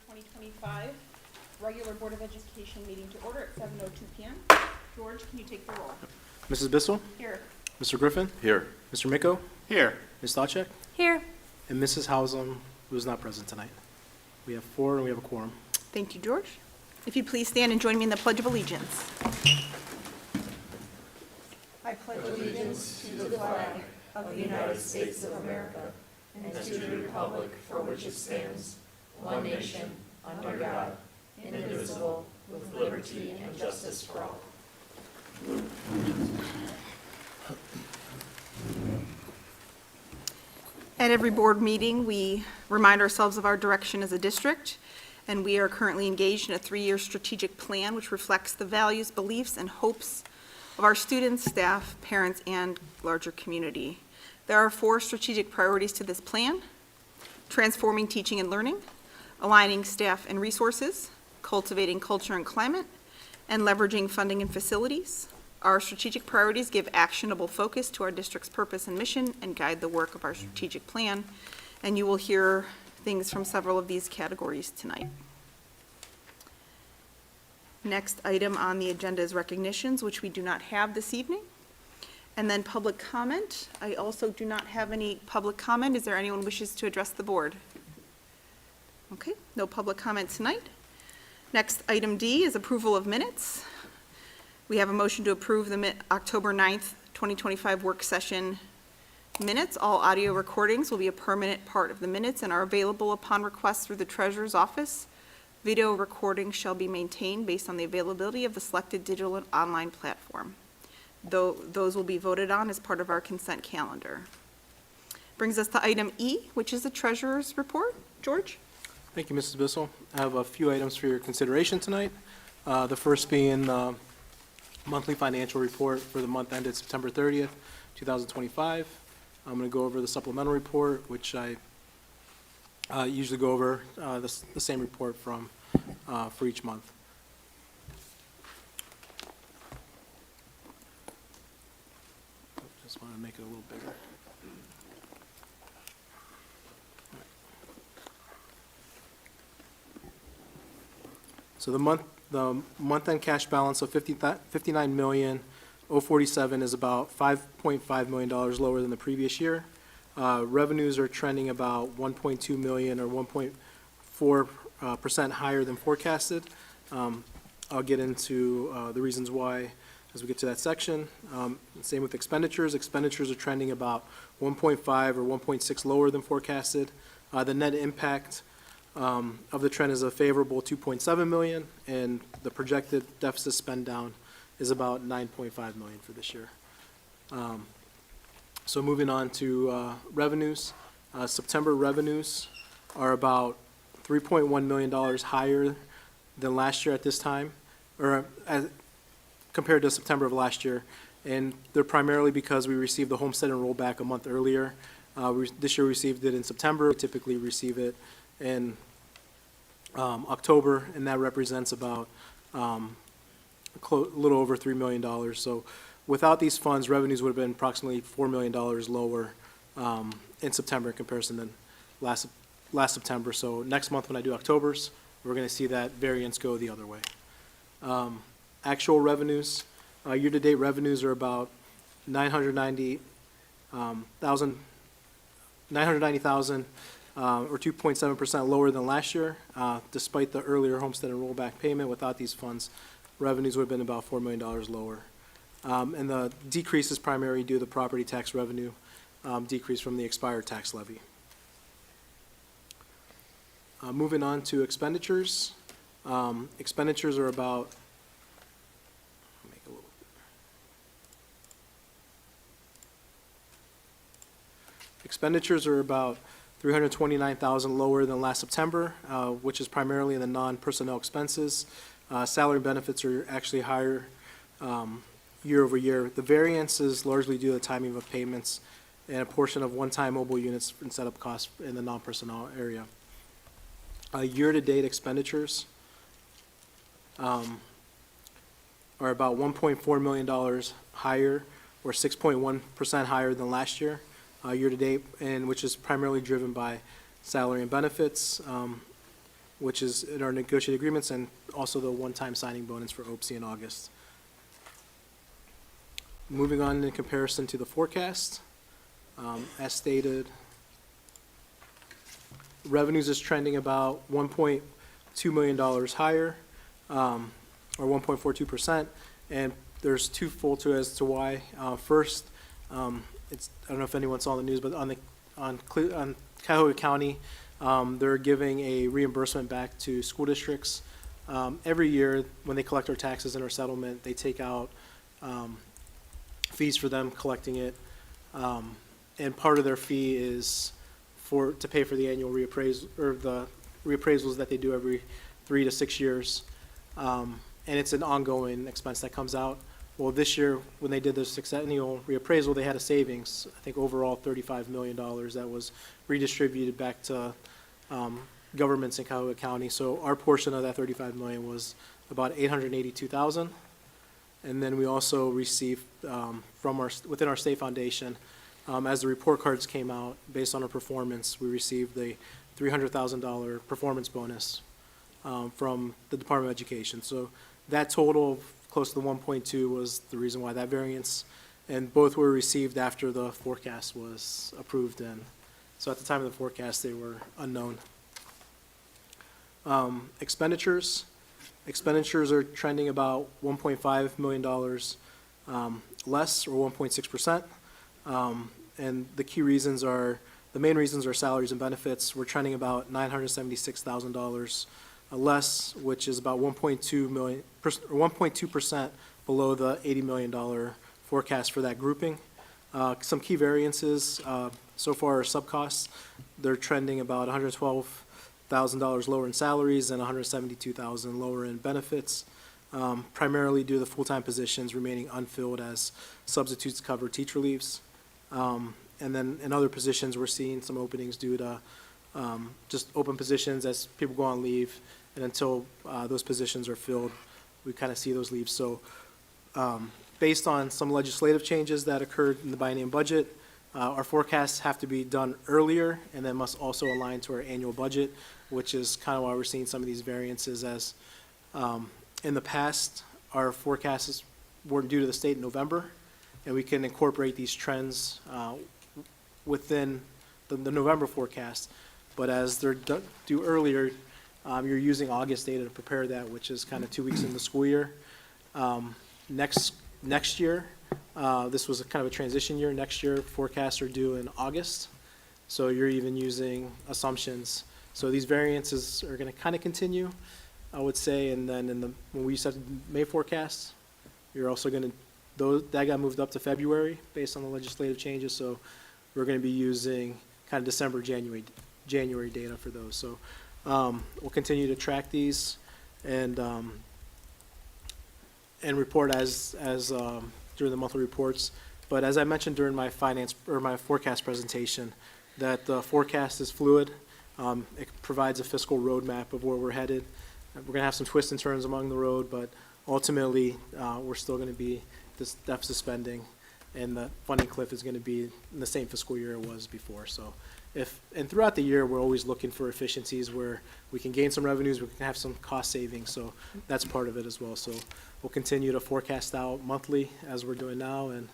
2025 regular Board of Education meeting to order at 7:02 p.m. George, can you take the roll? Mrs. Bissell? Here. Mr. Griffin? Here. Mr. Micko? Here. Ms. Stachek? Here. And Mrs. Hausum, who is not present tonight. We have 4 and we have a quorum. Thank you, George. If you please stand and join me in the Pledge of Allegiance. I pledge allegiance to the flag of the United States of America and to the republic for which it stands, one nation, under God, indivisible, with liberty and justice for all. At every board meeting, we remind ourselves of our direction as a district, and we are currently engaged in a 3-year strategic plan which reflects the values, beliefs, and hopes of our students, staff, parents, and larger community. There are 4 strategic priorities to this plan: transforming teaching and learning, aligning staff and resources, cultivating culture and climate, and leveraging funding and facilities. Our strategic priorities give actionable focus to our district's purpose and mission and guide the work of our strategic plan, and you will hear things from several of these categories tonight. Next item on the agenda is recognitions, which we do not have this evening. And then public comment. I also do not have any public comment. Is there anyone who wishes to address the board? Okay, no public comment tonight. Next, item D is approval of minutes. We have a motion to approve the October 9th, 2025 work session minutes. All audio recordings will be a permanent part of the minutes and are available upon request through the treasurer's office. Video recordings shall be maintained based on the availability of the selected digital and online platform. Those will be voted on as part of our consent calendar. Brings us to item E, which is the treasurer's report. George? Thank you, Mrs. Bissell. I have a few items for your consideration tonight. The first being the monthly financial report for the month ended September 30th, 2025. I'm going to go over the supplemental report, which I usually go over the same report from for each month. Just want to make it a little bigger. So the month-end cash balance of $59,047,047 is about $5.5 million lower than the previous year. Revenues are trending about $1.2 million or 1.4% higher than forecasted. I'll get into the reasons why as we get to that section. Same with expenditures. Expenditures are trending about 1.5 or 1.6 lower than forecasted. The net impact of the trend is a favorable $2.7 million, and the projected deficit spend down is about $9.5 million for this year. So moving on to revenues. September revenues are about $3.1 million higher than last year at this time, or compared to September of last year, and they're primarily because we received the homestead and rollback a month earlier. This year we received it in September. We typically receive it in October, and that represents about a little over $3 million. So without these funds, revenues would have been approximately $4 million lower in September in comparison than last September. So next month when I do October's, we're going to see that variance go the other way. Actual revenues, year-to-date revenues are about $990,000 or 2.7% lower than last year. Despite the earlier homestead and rollback payment, without these funds, revenues would have been about $4 million lower. And the decrease is primarily due to the property tax revenue decrease from the expired tax levy. Moving on to expenditures. Expenditures are about $329,000 lower than last September, which is primarily in the non-personnel expenses. Salary and benefits are actually higher year over year. The variance is largely due to the timing of payments and a portion of one-time mobile units and setup costs in the non-personnel area. Year-to-date expenditures are about $1.4 million higher, or 6.1% higher than last year. Year-to-date, and which is primarily driven by salary and benefits. which is in our negotiated agreements, and also the one-time signing bonus for OPSI in August. Moving on in comparison to the forecast, as stated, revenues is trending about $1.2 million higher, or 1.42%, and there's twofold to as to why. First, it's, I don't know if anyone saw the news, but on Cuyahoga County, they're giving a reimbursement back to school districts. Every year, when they collect our taxes in our settlement, they take out fees for them collecting it, and part of their fee is to pay for the annual reappraisal, or the reappraisals that they do every 3 to 6 years, and it's an ongoing expense that comes out. Well, this year, when they did their sexennial reappraisal, they had a savings, I think overall $35 million that was redistributed back to governments in Cuyahoga County. So our portion of that $35 million was about $882,000. And then we also received within our state foundation, as the report cards came out, based on our performance, we received the $300,000 performance bonus from the Department of Education. So that total of close to the 1.2 was the reason why that variance, and both were received after the forecast was approved, and so at the time of the forecast, they were unknown. Expenditures are trending about $1.5 million less, or 1.6%. And the main reasons are salaries and benefits. We're trending about $976,000 less, which is about 1.2% below the $80 million forecast for that grouping. Some key variances so far are subcosts. They're trending about $112,000 lower in salaries and $172,000 lower in benefits, primarily due to the full-time positions remaining unfilled as substitutes cover teacher leaves. And then in other positions, we're seeing some openings due to just open positions as people go on leave, and until those positions are filled, we kind of see those leaves. So based on some legislative changes that occurred in the biennium budget, our forecasts have to be done earlier and then must also align to our annual budget, which is kind of why we're seeing some of these variances, as in the past, our forecasts were due to the state in November, and we can incorporate these trends within the November forecast. But as they're due earlier, you're using August data to prepare that, which is kind of 2 weeks in the school year. Next year, this was kind of a transition year. Next year, forecasts are due in August, so you're even using assumptions. So these variances are going to kind of continue, I would say. And then when we set the May forecast, you're also going to, that got moved up to February based on the legislative changes. So we're going to be using kind of December, January data for those. So we'll continue to track these and report as during the monthly reports. But as I mentioned during my forecast presentation, that the forecast is fluid. It provides a fiscal roadmap of where we're headed. We're going to have some twists and turns along the road, but ultimately, we're still going to be this deficit spending, and the funding cliff is going to be in the same fiscal year it was before. So and throughout the year, we're always looking for efficiencies where we can gain some revenues, we can have some cost savings, so that's part of it as well. So we'll continue to forecast out monthly as we're doing now and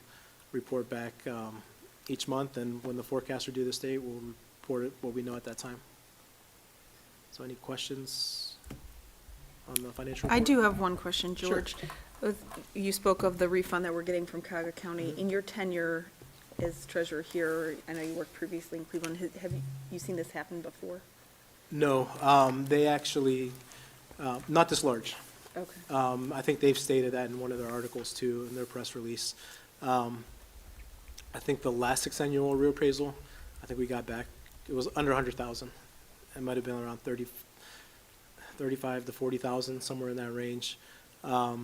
report back each month, and when the forecasts are due this date, we'll report it what we know at that time. So any questions on the financial report? I do have one question, George. Sure. You spoke of the refund that we're getting from Cuyahoga County. In your tenure as treasurer here, I know you worked previously in Cleveland, have you seen this happen before? No, they actually, not this large. Okay. I think they've stated that in one of their articles too, in their press release. I think the last sexennial reappraisal, I think we got back, it was under 100,000. It might have been around 35 to 40,000, somewhere in that range. I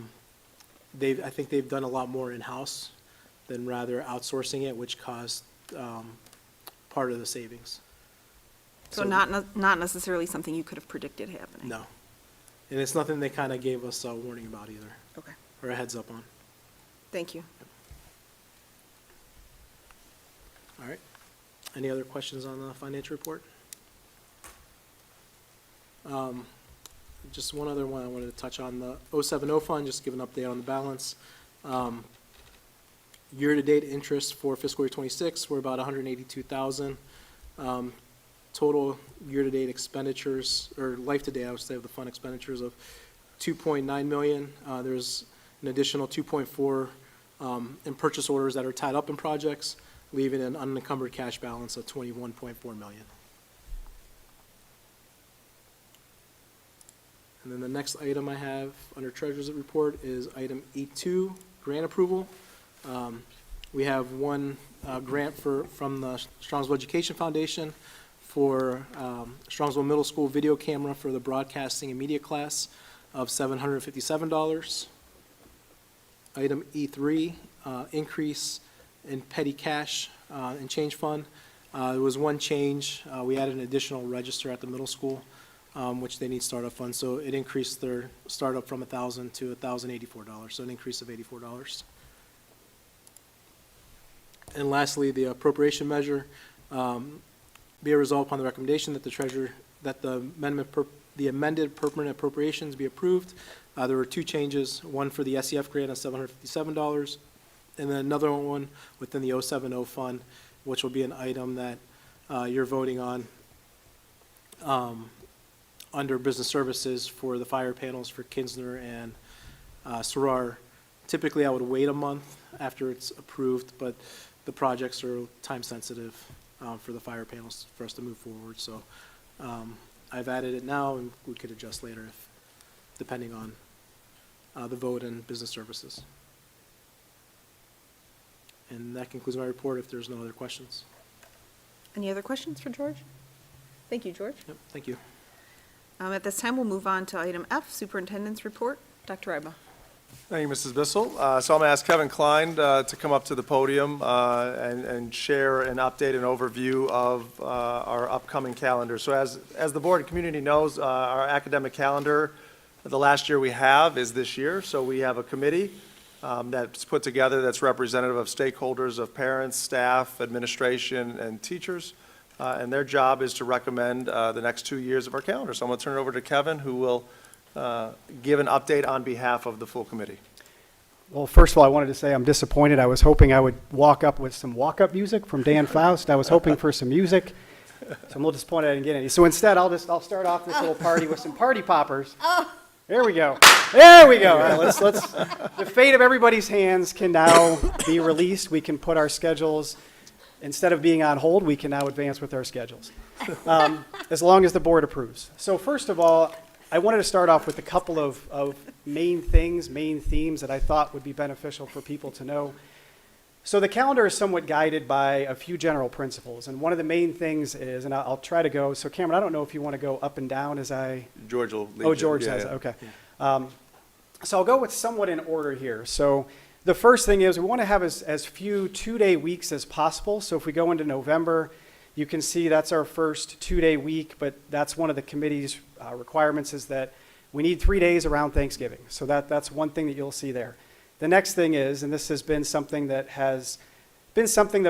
think they've done a lot more in-house than rather outsourcing it, which caused part of the savings. So not necessarily something you could have predicted happening? No. And it's nothing they kind of gave us a warning about either. Okay. Or a heads up on. Thank you. All right. Any other questions on the financial report? just one other one I wanted to touch on, the 070 fund, just give an update on the balance. Year-to-date interest for fiscal year '26, we're about $182,000. Total year-to-date expenditures, or life-to-date, I would say, of the fund expenditures of $2.9 million. There's an additional 2.4 in purchase orders that are tied up in projects, leaving an unencumbered cash balance of $21.4 million. And then the next item I have under Treasurer's Report is item E2, grant approval. We have one grant from the Strongsville Education Foundation for Strongsville Middle School video camera for the broadcasting and media class of $757. Item E3, increase in petty cash and change fund. There was one change. We added an additional register at the middle school, which they need startup funds. So it increased their startup from $1,000 to $1,084, so an increase of $84. And lastly, the appropriation measure, be it resolved upon the recommendation that the treasurer, that the amended permanent appropriations be approved. There were two changes, one for the SEF grant of $757, and then another one within the 070 fund, which will be an item that you're voting on under business services for the fire panels for Kinsner and Sarar. Typically, I would wait a month after it's approved, but the projects are time sensitive for the fire panels for us to move forward. So I've added it now, and we could adjust later if, depending on the vote and business services. And that concludes my report if there's no other questions. Any other questions for George? Thank you, George. Yep, thank you. At this time, we'll move on to item F, Superintendent's Report. Dr. Iba. Thank you, Mrs. Bissell. So I'm going to ask Kevin Klein to come up to the podium and share an update and overview of our upcoming calendar. So as the board and community knows, our academic calendar, the last year we have is this year. So we have a committee that's put together that's representative of stakeholders, of parents, staff, administration, and teachers. And their job is to recommend the next 2 years of our calendar. So I'm going to turn it over to Kevin, who will give an update on behalf of the full committee. Well, first of all, I wanted to say I'm disappointed. I was hoping I would walk up with some walk-up music from Dan Faust. I was hoping for some music, so I'm a little disappointed I didn't get any. So instead, I'll start off this little party with some party poppers. There we go. There we go. All right, let's. The fate of everybody's hands can now be released. We can put our schedules, instead of being on hold, we can now advance with our schedules, as long as the board approves. So first of all, I wanted to start off with a couple of main themes that I thought would be beneficial for people to know. So the calendar is somewhat guided by a few general principles, and one of the main things is, and I'll try to go, so Cameron, I don't know if you want to go up and down as I... George will lead Oh, you. George Yeah, has it, yeah. okay. So I'll go with somewhat in order here. So the first thing is we want to have as few two-day weeks as possible. So if we go into November, you can see that's our first two-day week, but that's one of the committee's requirements is that we need 3 days around Thanksgiving. So that's one thing that you'll see there. The next thing is, and this has been something that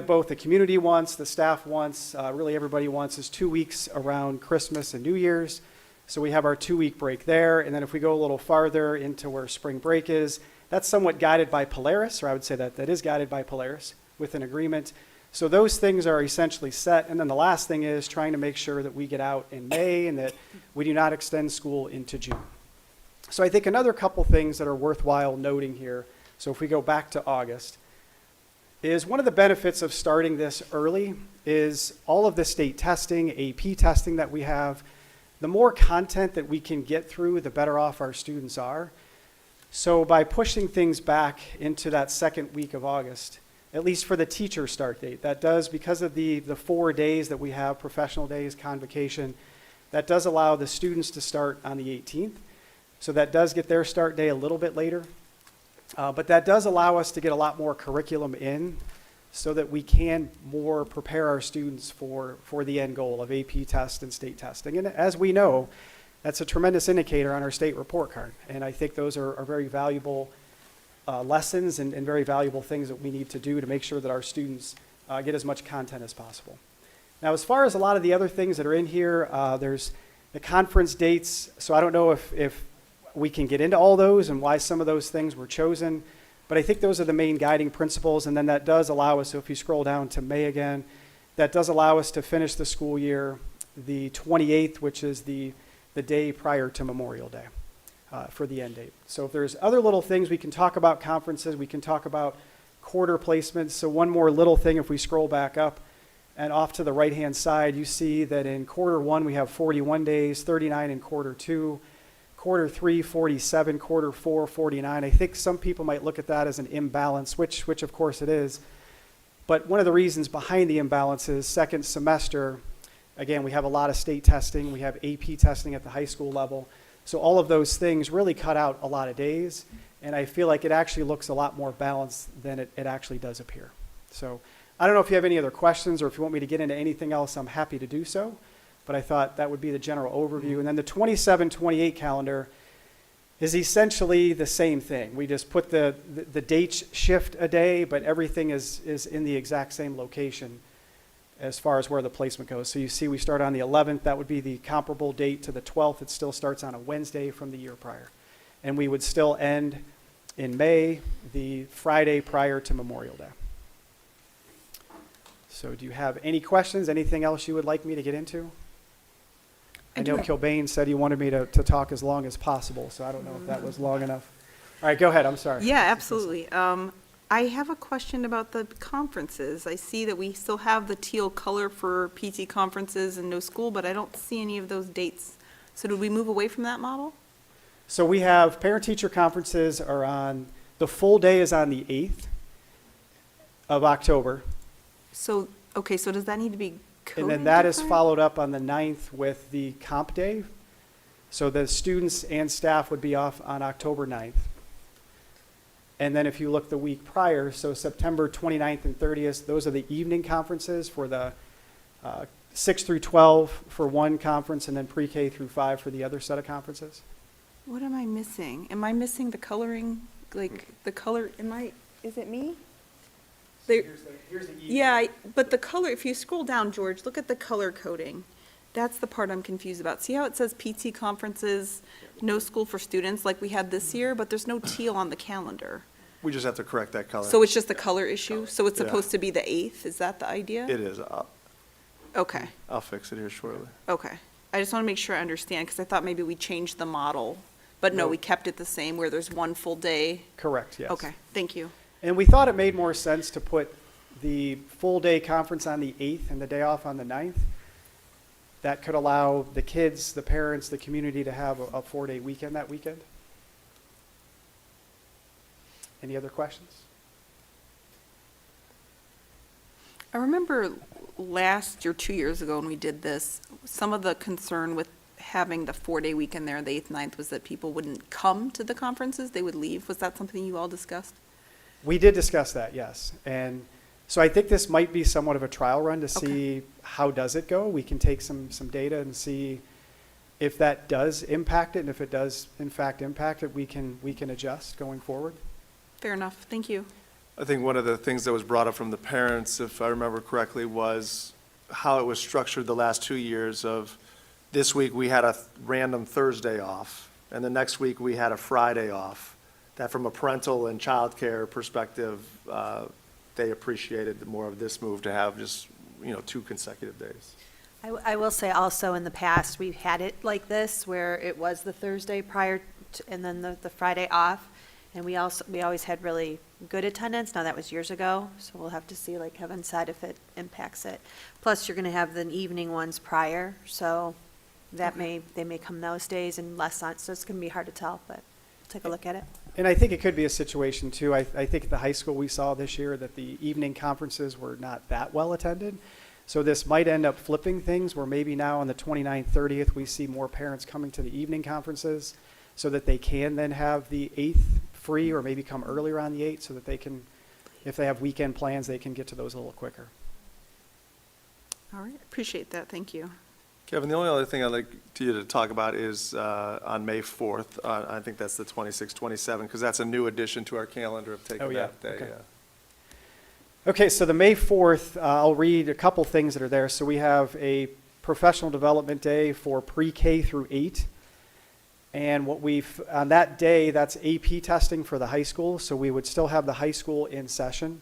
both the community wants, the staff wants, really everybody wants, is 2 weeks around Christmas and New Year's. So we have our 2-week break there. And then if we go a little farther into where spring break is, that's somewhat guided by Polaris, or I would say that is guided by Polaris with an agreement. So those things are essentially set. And then the last thing is trying to make sure that we get out in May and that we do not extend school into June. So I think another couple things that are worthwhile noting here, so if we go back to August, is one of the benefits of starting this early is all of the state testing, AP testing that we have. The more content that we can get through, the better off our students are. So by pushing things back into that second week of August, at least for the teacher start date, that does, because of the 4 days that we have, professional days, convocation, that does allow the students to start on the 18th. So that does get their start day a little bit later. But that does allow us to get a lot more curriculum in so that we can more prepare our students for the end goal of AP test and state testing. And as we know, that's a tremendous indicator on our state report card. And I think those are very valuable lessons and very valuable things that we need to do to make sure that our students get as much content as possible. Now, as far as a lot of the other things that are in here, there's The conference dates, so I don't know if we can get into all those and why some of those things were chosen, but I think those are the main guiding principles, and then that does allow us, so if you scroll down to May again, that does allow us to finish the school year the 28th, which is the day prior to Memorial Day for the end date. So if there's other little things, we can talk about conferences, we can talk about quarter placements. So one more little thing, if we scroll back up, and off to the right-hand side, you see that in quarter one, we have 41 days, 39 in quarter two, quarter three, 47, quarter four, 49. I think some people might look at that as an imbalance, which of course it is. But one of the reasons behind the imbalance is second semester, again, we have a lot of state testing, we have AP testing at the high school level. So all of those things really cut out a lot of days, and I feel like it actually looks a lot more balanced than it actually does appear. So I don't know if you have any other questions or if you want me to get into anything else, I'm happy to do so. But I thought that would be the general overview. And then the 27-28 calendar is essentially the same thing. We just put the dates shift a day, but everything is in the exact same location as far as where the placement goes. So you see we start on the 11th. That would be the comparable date to the 12th. It still starts on a Wednesday from the year prior. And we would still end in May, the Friday prior to Memorial Day. So do you have any questions? Anything else you would like me to get into? I know Kilbane said he wanted me to talk as long as possible, so I don't know if that was long enough. All right, go ahead, I'm sorry. Yeah, absolutely. I have a question about the conferences. I see that we still have the teal color for PT conferences and no school, but I don't see any of those dates. So did we move away from that model? So we have parent-teacher conferences are on, the full day is on the 8th of October. So, okay, so does that need to be coded And then that is different? followed up on the 9th with the comp day. So the students and staff would be off on October 9th. And then if you look the week prior, so September 29th and 30th, those are the evening conferences for the 6 through 12 for one conference and then pre-K through 5 for the other set of conferences. What am I missing? Am I missing the coloring, like the color, is it me? There- Here's the evening. Yeah, but the color, if you scroll down, George, look at the color coding. That's the part I'm confused about. See how it says PT conferences, no school for students like we had this year, but there's no teal on the calendar. We just have to correct that color. So it's just a color issue? So it's Yeah. supposed to be the 8th? Is that the idea? It is. Okay, I'll fix it here shortly. okay. I just want to make sure I understand, because I thought maybe we changed the model. But no, No. we kept it the same, where there's one full day? Correct, yes. Okay, thank you. And we thought it made more sense to put the full-day conference on the 8th and the day off on the 9th. That could allow the kids, the parents, the community to have a 4-day weekend that weekend. Any other questions? I remember last year, 2 years ago, when we did this, some of the concern with having the 4-day weekend there, the 8th, 9th, was that people wouldn't come to the conferences, they would leave. Was that something you all discussed? We did discuss that, yes. And so I think this might be somewhat of a trial run to see how does it go. We can take some data and see if that does impact it, and if it does in fact impact it, we can adjust going forward. Fair enough, thank you. I think one of the things that was brought up from the parents, if I remember correctly, was how it was structured the last 2 years of this week we had a random Thursday off, and the next week we had a Friday off. That from a parental and childcare perspective, they appreciated more of this move to have just, 2 consecutive days. I will say also in the past, we've had it like this, where it was the Thursday prior to, and then the Friday off. And we always had really good attendance. Now that was years ago, so we'll have to see, like Kevin said, if it impacts it. Plus, you're gonna have the evening ones prior, so they may come those days and less on, so it's gonna be hard to tell, but take a look at it. And I think it could be a situation too, I think at the high school we saw this year that the evening conferences were not that well attended. So this might end up flipping things where maybe now on the 29th, 30th, we see more parents coming to the evening conferences so that they can then have the 8th free, or maybe come earlier on the 8th so that they can, if they have weekend plans, they can get to those a little quicker. All right, appreciate that, thank you. Kevin, the only other thing I'd like you to talk about is on May 4th, I think that's the 26th, 27th, because that's a new addition to our calendar of taking Oh, yeah, that day. okay. Yeah. Okay, so the May 4th, I'll read a couple things that are there. So we have a professional development day for pre-K through 8. And on that day, that's AP testing for the high school, so we would still have the high school in session.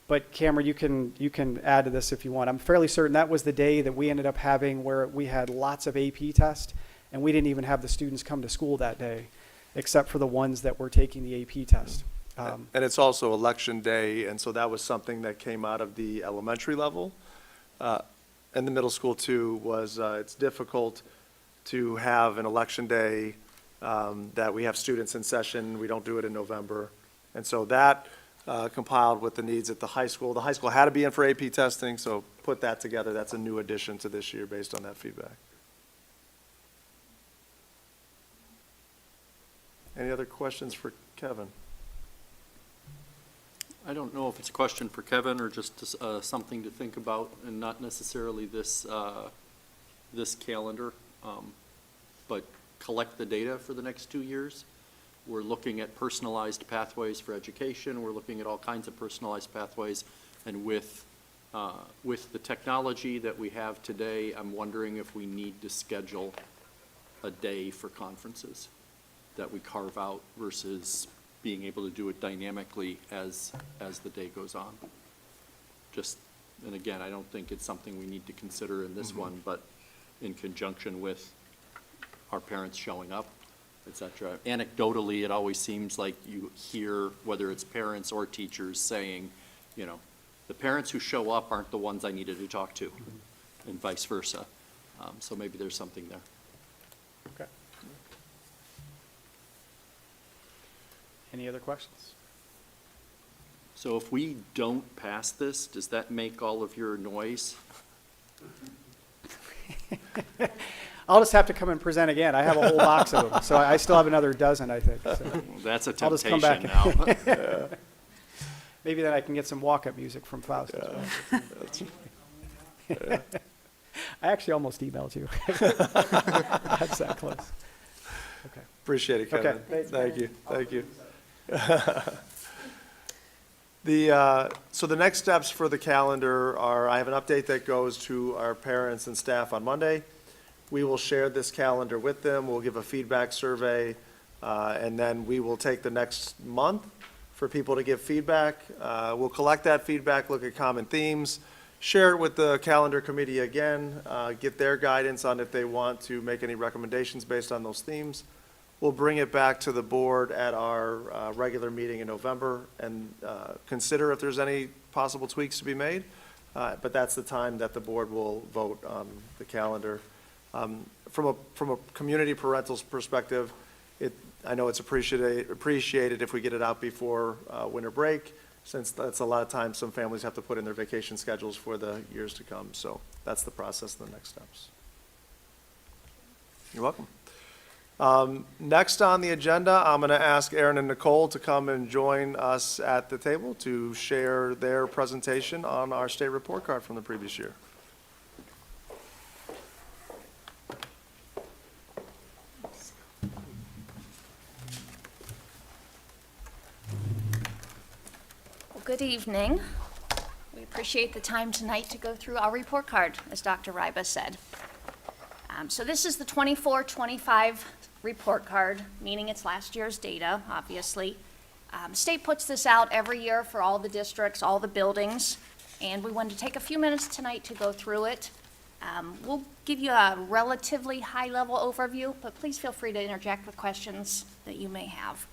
But Cameron, you can add to this if you want. I'm fairly certain that was the day that we ended up having where we had lots of AP tests, and we didn't even have the students come to school that day, except for the ones that were taking the AP test. And it's also election day, and so that was something that came out of the elementary level. And the middle school too was, it's difficult to have an election day that we have students in session. We don't do it in November. And so that compiled with the needs at the high school. The high school had to be in for AP testing, so put that together. That's a new addition to this year based on that feedback. Any other questions for Kevin? I don't know if it's a question for Kevin or just something to think about, and not necessarily this calendar, but collect the data for the next 2 years. We're looking at personalized pathways for education. We're looking at all kinds of personalized pathways, and with the technology that we have today, I'm wondering if we need to schedule a day for conferences that we carve out versus being able to do it dynamically as the day goes on. And again, I don't think it's something we need to consider in this one, but in conjunction with our parents showing up, et cetera. Anecdotally, it always seems like you hear, whether it's parents or teachers, saying, you know, the parents who show up aren't the ones I needed to talk to, and vice versa. So maybe there's something there. Okay. Any other questions? So if we don't pass this, does that make all of your noise? I'll just have to come and present again. I have a whole box of them, so I still have another dozen, I think. So Well, that's a I'll just come back temptation now. maybe then I can get some walk-up music from Faust as well. I actually almost emailed you. That's that close. Okay. Appreciate it, Kevin. Okay. Thank you, thank you. So the next steps for the calendar are, I have an update that goes to our parents and staff on Monday. We will share this calendar with them. We'll give a feedback survey, and then we will take the next month for people to give feedback. We'll collect that feedback, look at common themes, share it with the calendar committee again, get their guidance on if they want to make any recommendations based on those themes. We'll bring it back to the board at our regular meeting in November and consider if there's any possible tweaks to be made. But that's the time that the board will vote on the calendar. From a community parentals perspective, I know it's appreciated if we get it out before winter break, since that's a lot of times some families have to put in their vacation schedules for the years to come. So that's the process and the next steps. You're welcome. Next on the agenda, I'm going to ask Aaron and Nicole to come and join us at the table to share their presentation on our state report card from the previous year. Well, good evening. We appreciate the time tonight to go through our report card, as Dr. Ryba said. So this is the 24-25 report card, meaning it's last year's data, obviously. State puts this out every year for all the districts, all the buildings, and we wanted to take a few minutes tonight to go through it. We'll give you a relatively high-level overview, but please feel free to interject with questions that you may have.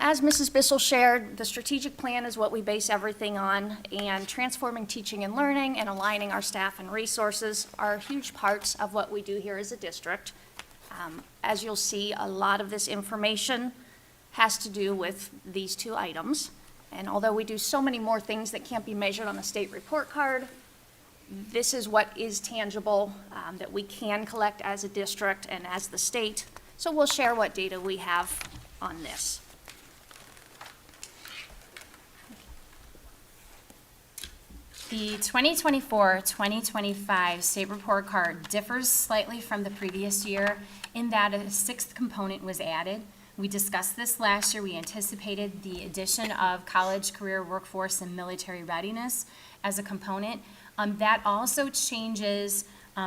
As Mrs. Bissell shared, the strategic plan is what we base everything on, and transforming teaching and learning and aligning our staff and resources are huge parts of what we do here as a district. As you'll see, a lot of this information has to do with these two items, and although we do so many more things that can't be measured on a state report card, this is what is tangible that we can collect as a district and as the state, so we'll share what data we have on this. The 2024-2025 state report card differs slightly from the previous year in that a sixth component was added. We discussed this last year. We anticipated the addition of college, career, workforce, and military readiness as a component. That also changes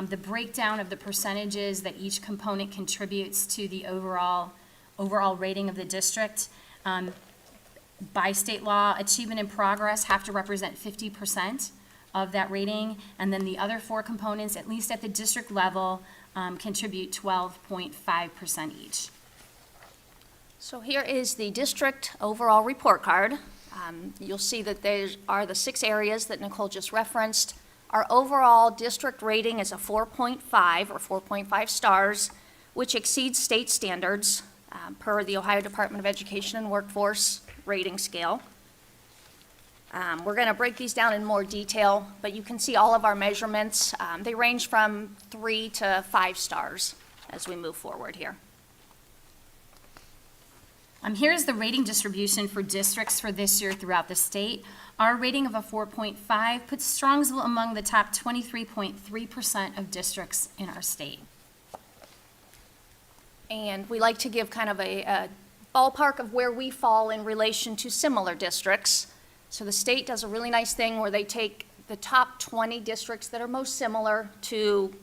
the breakdown of the percentages that each component contributes to the overall rating of the district. By state law, achievement and progress have to represent 50% of that rating, and then the other four components, at least at the district level, contribute 12.5% each. So here is the district overall report card. You'll see that there are the 6 areas that Nicole just referenced. Our overall district rating is a 4.5 or 4.5 stars, which exceeds state standards per the Ohio Department of Education and Workforce rating scale. We're going to break these down in more detail, but you can see all of our measurements. They range from 3 to 5 stars as we move forward here. Here's the rating distribution for districts for this year throughout the state. Our rating of a 4.5 puts Strongsville among the top 23.3% of districts in our state. And we like to give kind of a ballpark of where we fall in relation to similar districts. So the state does a really nice thing where they take the top 20 districts that are most similar to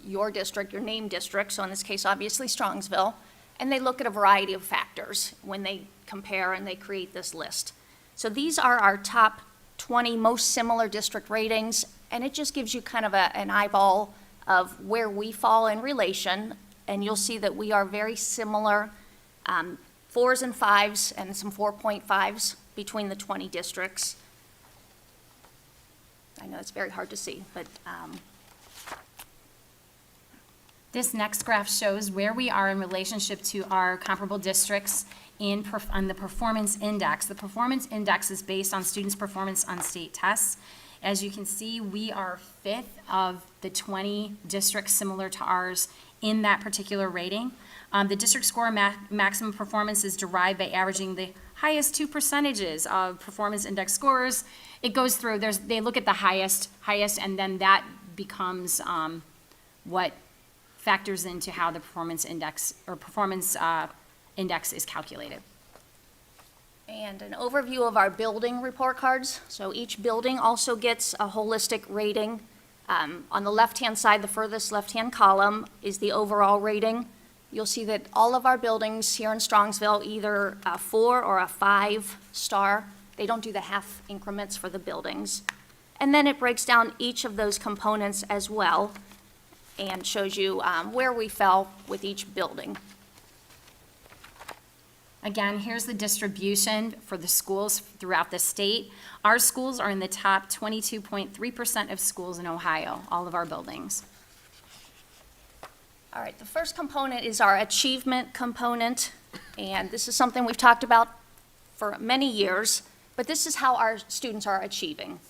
your district, your named district, so in this case, obviously Strongsville, and they look at a variety of factors when they compare and they create this list. So these are our top 20 most similar district ratings, and it just gives you kind of an eyeball of where we fall in relation, and you'll see that we are very similar, 4s and 5s and some 4.5s between the 20 districts. I know it's very hard to see, but This next graph shows where we are in relationship to our comparable districts on the performance index. The performance index is based on students' performance on state tests. As you can see, we are 5th of the 20 districts similar to ours in that particular rating. The district score maximum performance is derived by averaging the highest 2 percentages of performance index scores. It goes through, they look at the highest, and then that becomes what factors into how the performance index is calculated. and an overview of our building report cards. So each building also gets a holistic rating. On the left-hand side, the furthest left-hand column is the overall rating. You'll see that all of our buildings here in Strongsville, either a 4 or a 5 star. They don't do the half increments for the buildings. And then it breaks down each of those components as well and shows you where we fell with each building. Again, here's the distribution for the schools throughout the state. Our schools are in the top 22.3% of schools in Ohio, all of our buildings. All right, the first component is our achievement component, and this is something we've talked about for many years, but this is how our students are achieving.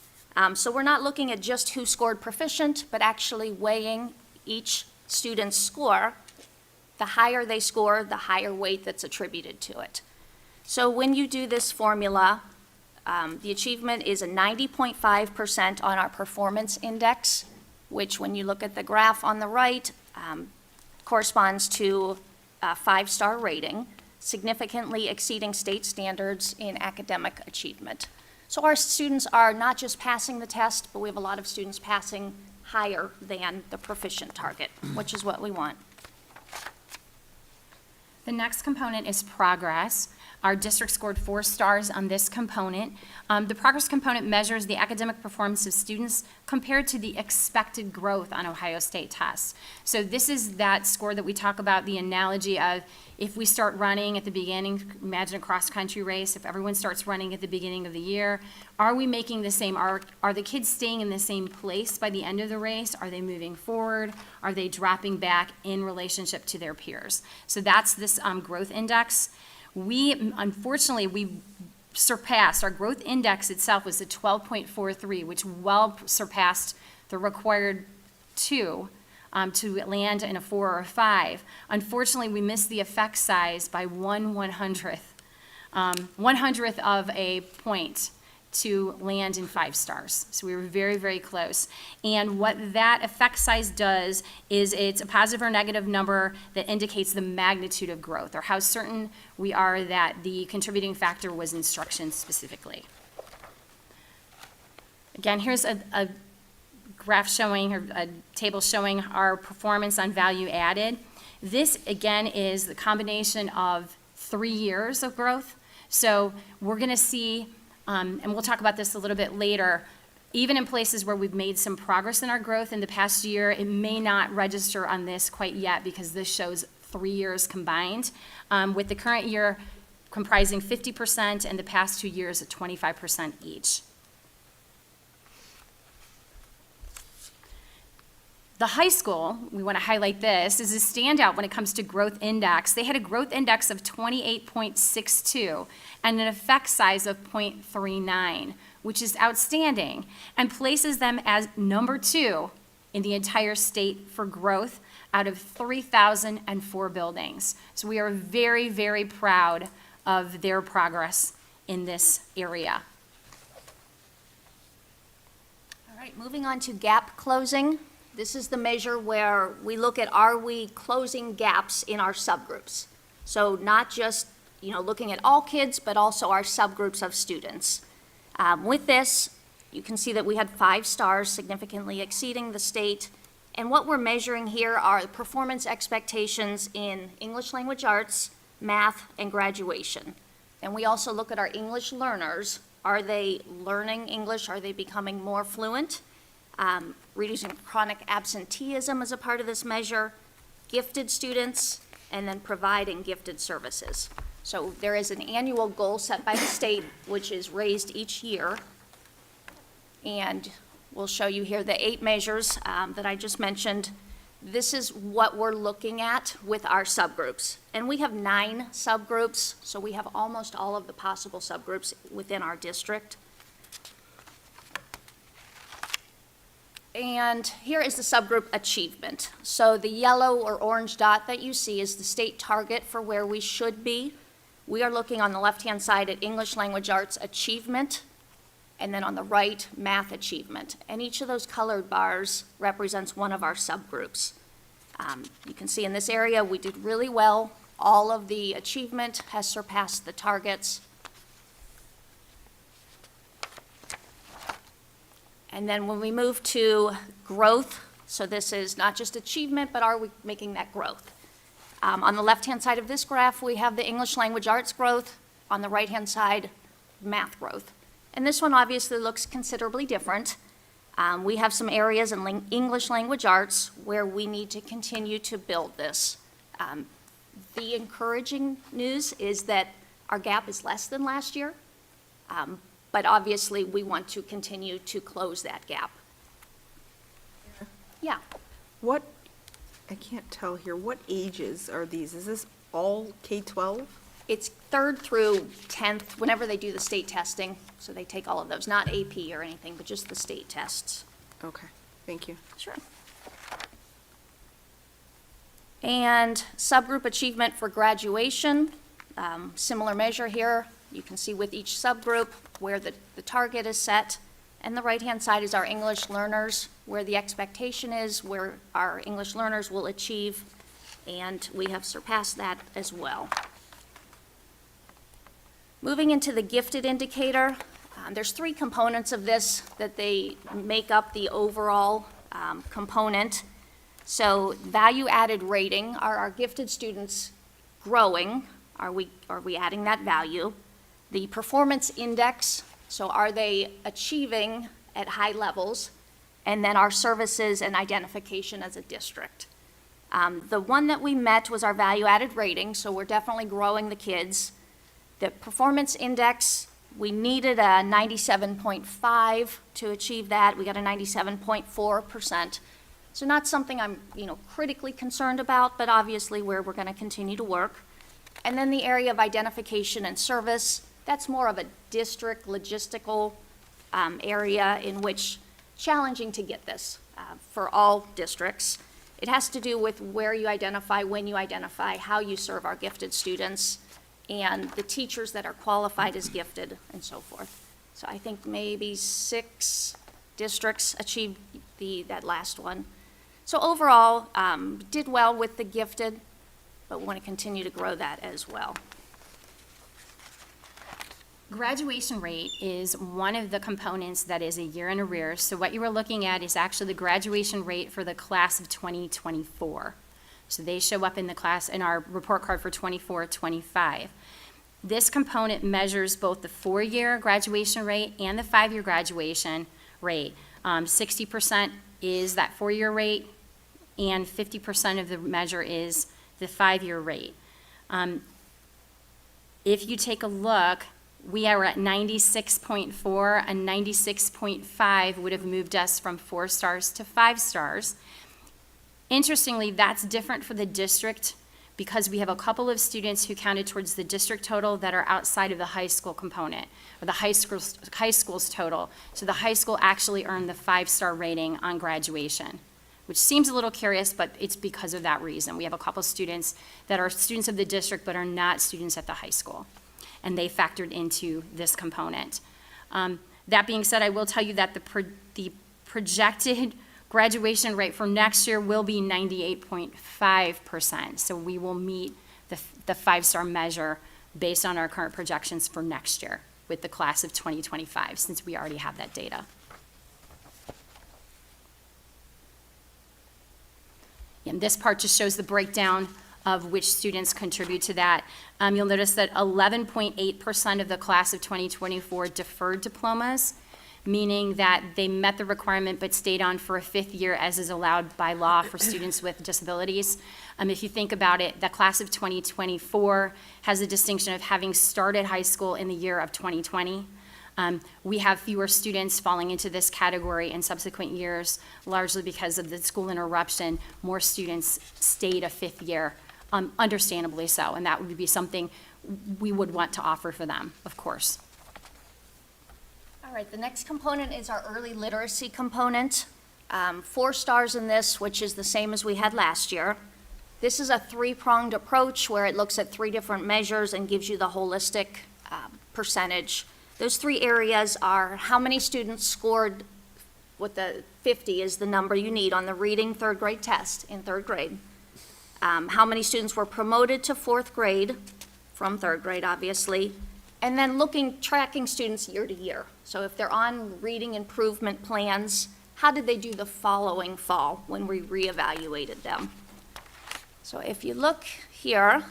So we're not looking at just who scored proficient, but actually weighing each student's score. The higher they score, the higher weight that's attributed to it. So when you do this formula, the achievement is a 90.5% on our performance index, which when you look at the graph on the right, corresponds to a 5-star rating, significantly exceeding state standards in academic achievement. So our students are not just passing the test, but we have a lot of students passing higher than the proficient target, which is what we want. The next component is progress. Our district scored 4 stars on this component. The progress component measures the academic performance of students compared to the expected growth on Ohio State tests. So this is that score that we talk about, the analogy of if we start running at the beginning, imagine a cross-country race, if everyone starts running at the beginning of the year, are we making the same, are the kids staying in the same place by the end of the race? Are they moving forward? Are they dropping back in relationship to their peers? So that's this growth index. Unfortunately, we surpassed, our growth index itself was a 12.43, which well surpassed the required 2 to land in a 4 or a 5. Unfortunately, we missed the effect size by 1/100th of a point to land in 5 stars. So we were very, very close. And what that effect size does is it's a positive or negative number that indicates the magnitude of growth or how certain we are that the contributing factor was instruction specifically. Again, here's a graph showing, or a table showing our performance on value added. This, again, is the combination of 3 years of growth. So we're going to see, and we'll talk about this a little bit later, even in places where we've made some progress in our growth in the past year, it may not register on this quite yet because this shows 3 years combined, with the current year comprising 50% and the past 2 years at 25% each. The high school, we want to highlight this, is a standout when it comes to growth index. They had a growth index of 28.62 and an effect size of 0.39, which is outstanding, and places them as number 2 in the entire state for growth out of 3,004 buildings. So we are very, very proud of their progress in this area. All right, moving on to gap closing. This is the measure where we look at, are we closing gaps in our subgroups? So not just, looking at all kids, but also our subgroups of students. With this, you can see that we had 5 stars, significantly exceeding the state. And what we're measuring here are performance expectations in English language arts, math, and graduation. And we also look at our English learners. Are they learning English? Are they becoming more fluent? Reducing chronic absenteeism as a part of this measure, gifted students, and then providing gifted services. So there is an annual goal set by the state, which is raised each year. And we'll show you here the 8 measures that I just mentioned. This is what we're looking at with our subgroups. And we have 9 subgroups, so we have almost all of the possible subgroups within our district. And here is the subgroup achievement. So the yellow or orange dot that you see is the state target for where we should be. We are looking on the left-hand side at English language arts achievement, and then on the right, math achievement. And each of those colored bars represents one of our subgroups. You can see in this area, we did really well. All of the achievement has surpassed the targets. And then when we move to growth, so this is not just achievement, but are we making that growth? On the left-hand side of this graph, we have the English language arts growth. On the right-hand side, math growth. And this one obviously looks considerably different. We have some areas in English language arts where we need to continue to build this. The encouraging news is that our gap is less than last year. But obviously, we want to continue to close that gap. Yeah. I can't tell here, what ages are these? Is this all K-12? It's 3rd through 10th, whenever they do the state testing. So they take all of those, not AP or anything, but just the state tests. Okay, thank you. Sure. And subgroup achievement for graduation, similar measure here. You can see with each subgroup where the target is set. And the right-hand side is our English learners, where the expectation is, where our English learners will achieve, and we have surpassed that as well. Moving into the gifted indicator, there's 3 components of this that they make up the overall component. So value-added rating, are our gifted students growing? Are we adding that value? The performance index, so are they achieving at high levels? And then our services and identification as a district. The one that we met was our value-added rating, so we're definitely growing the kids. The performance index, we needed a 97.5 to achieve that. We got a 97.4%. So not something I'm, critically concerned about, but obviously where we're going to continue to work. And then the area of identification and service, that's more of a district logistical area in which challenging to get this for all districts. It has to do with where you identify, when you identify, how you serve our gifted students, and the teachers that are qualified as gifted, and so forth. So I think maybe 6 districts achieved that last one. So overall, did well with the gifted, but we want to continue to grow that as well. Graduation rate is one of the components that is a year in arrears. So what you were looking at is actually the graduation rate for the class of 2024. So they show up in the class, in our report card for 24-25. This component measures both the 4-year graduation rate and the 5-year graduation rate. 60% is that 4-year rate, and 50% of the measure is the 5-year rate. If you take a look, we are at 96.4, and 96.5 would have moved us from 4 stars to 5 stars. Interestingly, that's different for the district because we have a couple of students who counted towards the district total that are outside of the high school component, or the high school's total. So the high school actually earned the 5-star rating on graduation, which seems a little curious, but it's because of that reason. We have a couple students that are students of the district but are not students at the high school, and they factored into this component. That being said, I will tell you that the projected graduation rate for next year will be 98.5%. So we will meet the 5-star measure based on our current projections for next year with the class of 2025, since we already have that data. And this part just shows the breakdown of which students contribute to that. You'll notice that 11.8% of the class of 2024 deferred diplomas, meaning that they met the requirement but stayed on for a 5th year as is allowed by law for students with disabilities. If you think about it, the class of 2024 has the distinction of having started high school in the year of 2020. We have fewer students falling into this category in subsequent years, largely because of the school interruption. More students stayed a 5th year, understandably so, and that would be something we would want to offer for them, of course. All right, the next component is our early literacy component. 4 stars in this, which is the same as we had last year. This is a 3-pronged approach where it looks at 3 different measures and gives you the holistic percentage. Those 3 areas are how many students scored, what the 50 is the number you need on the reading 3rd grade test in 3rd grade. How many students were promoted to 4th grade from 3rd grade, obviously. And then tracking students year to year. So if they're on reading improvement plans, how did they do the following fall when we reevaluated them? So if you look here,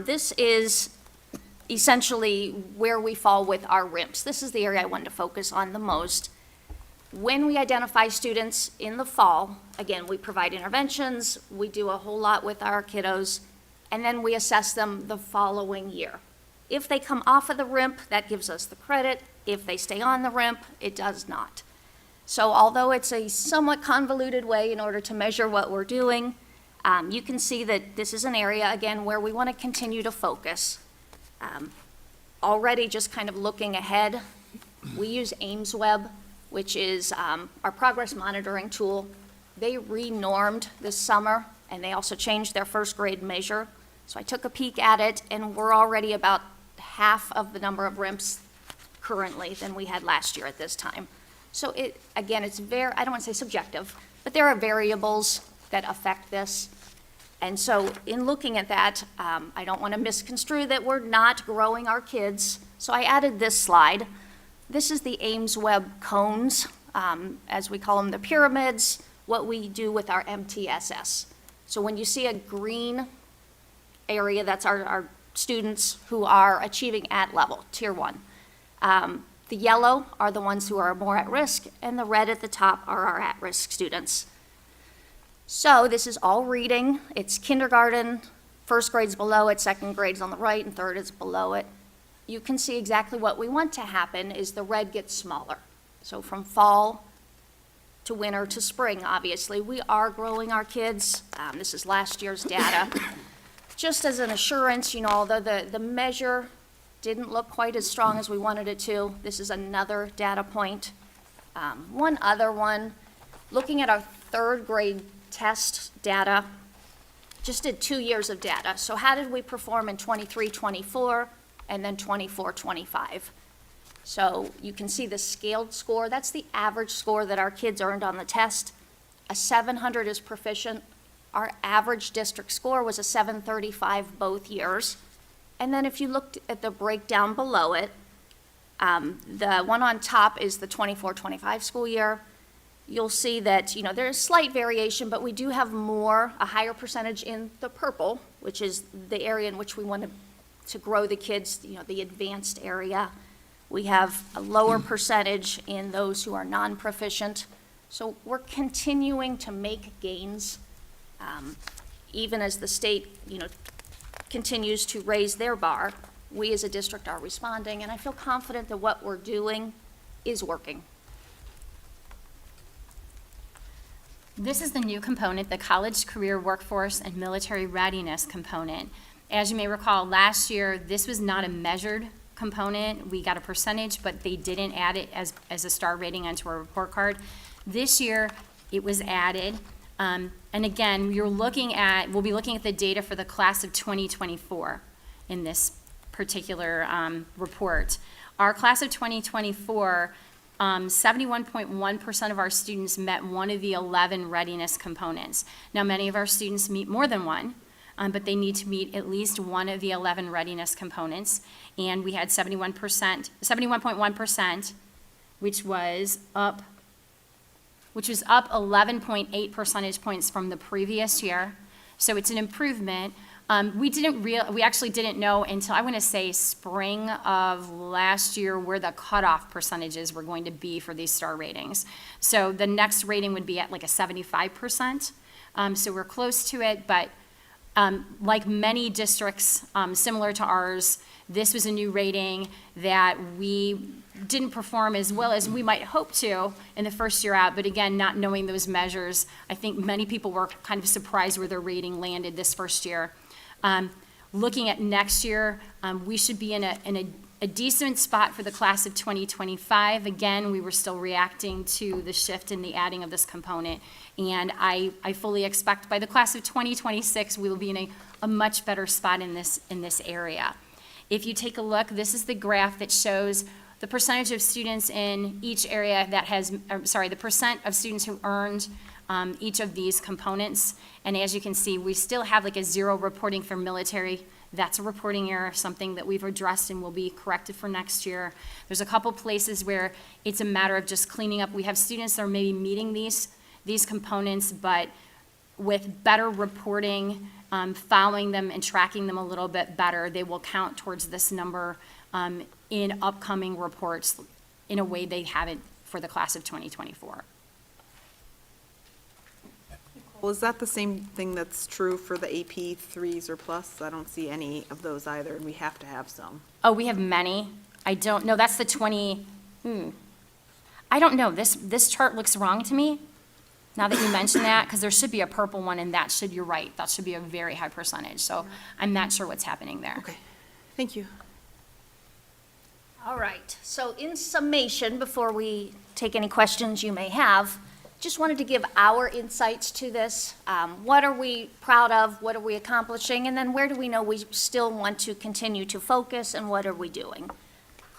this is essentially where we fall with our RIMPs. This is the area I wanted to focus on the most. When we identify students in the fall, again, we provide interventions, we do a whole lot with our kiddos, and then we assess them the following year. If they come off of the RIMP, that gives us the credit. If they stay on the RIMP, it does not. So although it's a somewhat convoluted way in order to measure what we're doing, you can see that this is an area, again, where we want to continue to focus. Already just kind of looking ahead, we use AIMSweb, which is our progress monitoring tool. They re-normed this summer, and they also changed their 1st grade measure. So I took a peek at it, and we're already about half of the number of RIMPs currently than we had last year at this time. So again, it's very, I don't want to say subjective, but there are variables that affect this. And so in looking at that, I don't want to misconstrue that we're not growing our kids. So I added this slide. This is the AIMSweb cones, as we call them, the pyramids, what we do with our MTSS. So when you see a green area, that's our students who are achieving at level, tier 1. The yellow are the ones who are more at risk, and the red at the top are our at-risk students. So this is all reading. It's kindergarten, 1st grade's below it, 2nd grade's on the right, and 3rd is below it. You can see exactly what we want to happen is the red gets smaller. So from fall to winter to spring, obviously, we are growing our kids. This is last year's data. Just as an assurance, although the measure didn't look quite as strong as we wanted it to, this is another data point. One other one, looking at our 3rd grade test data, just did 2 years of data. So how did we perform in 23-24 and then 24-25? So you can see the scaled score. That's the average score that our kids earned on the test. A 700 is proficient. Our average district score was a 735 both years. And then if you looked at the breakdown below it, The one on top is the 24-25 school year. You'll see that, there's slight variation, but we do have a higher percentage in the purple, which is the area in which we want to grow the kids, the advanced area. We have a lower percentage in those who are non-proficient. So we're continuing to make gains, even as the state, continues to raise their bar. We as a district are responding, and I feel confident that what we're doing is working. This is the new component, the College Career Workforce and Military Readiness component. As you may recall, last year, this was not a measured component. We got a percentage, but they didn't add it as a star rating onto our report card. This year, it was added. And again, we'll be looking at the data for the class of 2024 in this particular report. Our class of 2024, 71.1% of our students met one of the 11 readiness components. Now, many of our students meet more than one, but they need to meet at least one of the 11 readiness components. And we had 71.1%, which was up 11.8 percentage points from the previous year. So it's an improvement. We actually didn't know until, I want to say, spring of last year where the cutoff percentages were going to be for these star ratings. So the next rating would be at like a 75%. So we're close to it, but like many districts similar to ours, this was a new rating that we didn't perform as well as we might hope to in the first year out. But again, not knowing those measures, I think many people were kind of surprised where their rating landed this first year. Looking at next year, we should be in a decent spot for the class of 2025. Again, we were still reacting to the shift in the adding of this component. And I fully expect by the class of 2026, we will be in a much better spot in this area. If you take a look, this is the graph that shows the percentage of students in each area the percent of students who earned each of these components. And as you can see, we still have like a 0 reporting for military. That's a reporting error, something that we've addressed and will be corrected for next year. There's a couple places where it's a matter of just cleaning up. We have students that are maybe meeting these components, but with better reporting, following them and tracking them a little bit better, they will count towards this number in upcoming reports in a way they haven't for the class of 2024. Well, is that the same thing that's true for the AP 3s or plus? I don't see any of those either, and we have to have some. Oh, we have many. I don't know. That's the 20. I don't know. This chart looks wrong to me. Now that you mention that, because there should be a purple one, and you're right. That should be a very high percentage. So I'm not sure what's happening there. Okay, thank you. All right, so in summation, before we take any questions you may have, just wanted to give our insights to this. What are we proud of? What are we accomplishing? And then where do we know we still want to continue to focus, and what are we doing?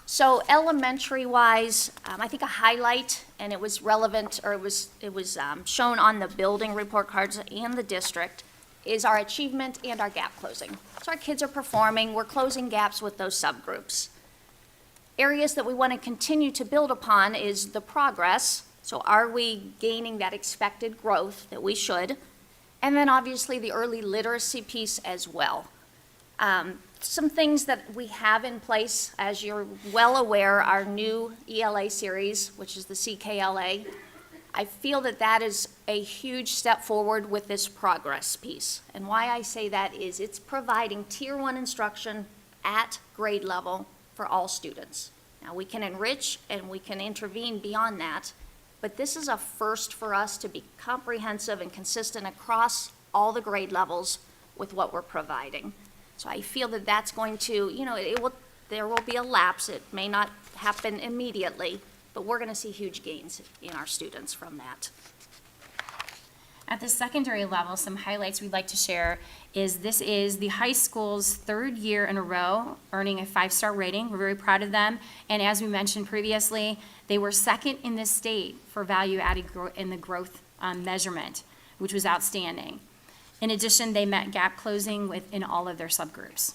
So elementary-wise, I think a highlight, and it was relevant, or it was shown on the building report cards and the district, is our achievement and our gap closing. So our kids are performing, we're closing gaps with those subgroups. Areas that we want to continue to build upon is the progress. So are we gaining that expected growth that we should? And then obviously the early literacy piece as well. Some things that we have in place, as you're well aware, our new ELA series, which is the CKLA. I feel that that is a huge step forward with this progress piece. And why I say that is it's providing Tier 1 instruction at grade level for all students. Now, we can enrich and we can intervene beyond that, but this is a first for us to be comprehensive and consistent across all the grade levels with what we're providing. So I feel that that's going to, there will be a lapse. It may not happen immediately, but we're going to see huge gains in our students from that. At the secondary level, some highlights we'd like to share is this is the high school's 3rd year in a row earning a 5-star rating. We're very proud of them. And as we mentioned previously, they were 2nd in the state for value added in the growth measurement, which was outstanding. In addition, they met gap closing in all of their subgroups.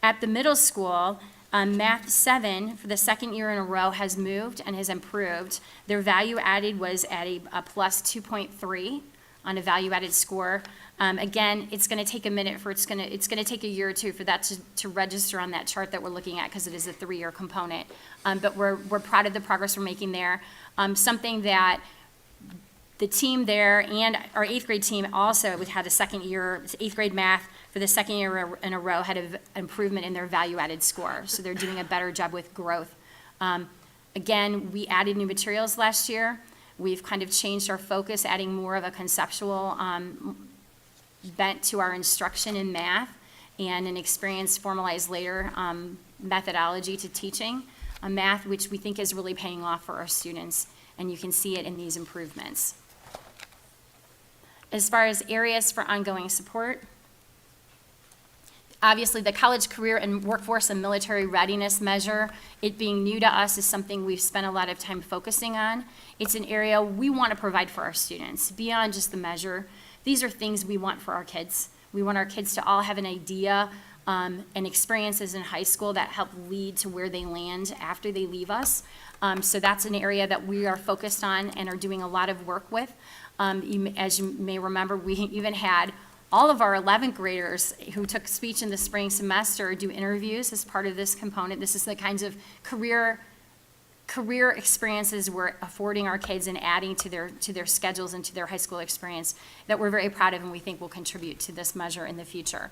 At the middle school, Math 7, for the second year in a row, has moved and has improved. Their value added was at a plus 2.3 on a value added score. Again, it's going to take a minute it's going to take a year or two for that to register on that chart that we're looking at, because it is a 3-year component. But we're proud of the progress we're making there. Something that the team there and our 8th grade team also had a second year, 8th grade math for the second year in a row had an improvement in their value-added score. So they're doing a better job with growth. Again, we added new materials last year. We've kind of changed our focus, adding more of a conceptual bent to our instruction in math and an experienced formalized later methodology to teaching math, which we think is really paying off for our students. And you can see it in these improvements. As far as areas for ongoing support, obviously the college career and workforce and military readiness measure, it being new to us, is something we've spent a lot of time focusing on. It's an area we want to provide for our students beyond just the measure. These are things we want for our kids. We want our kids to all have an idea and experiences in high school that help lead to where they land after they leave us. So that's an area that we are focused on and are doing a lot of work with. As you may remember, we even had all of our 11th graders who took speech in the spring semester do interviews as part of this component. This is the kinds of career experiences we're affording our kids and adding to their schedules and to their high school experience that we're very proud of and we think will contribute to this measure in the future.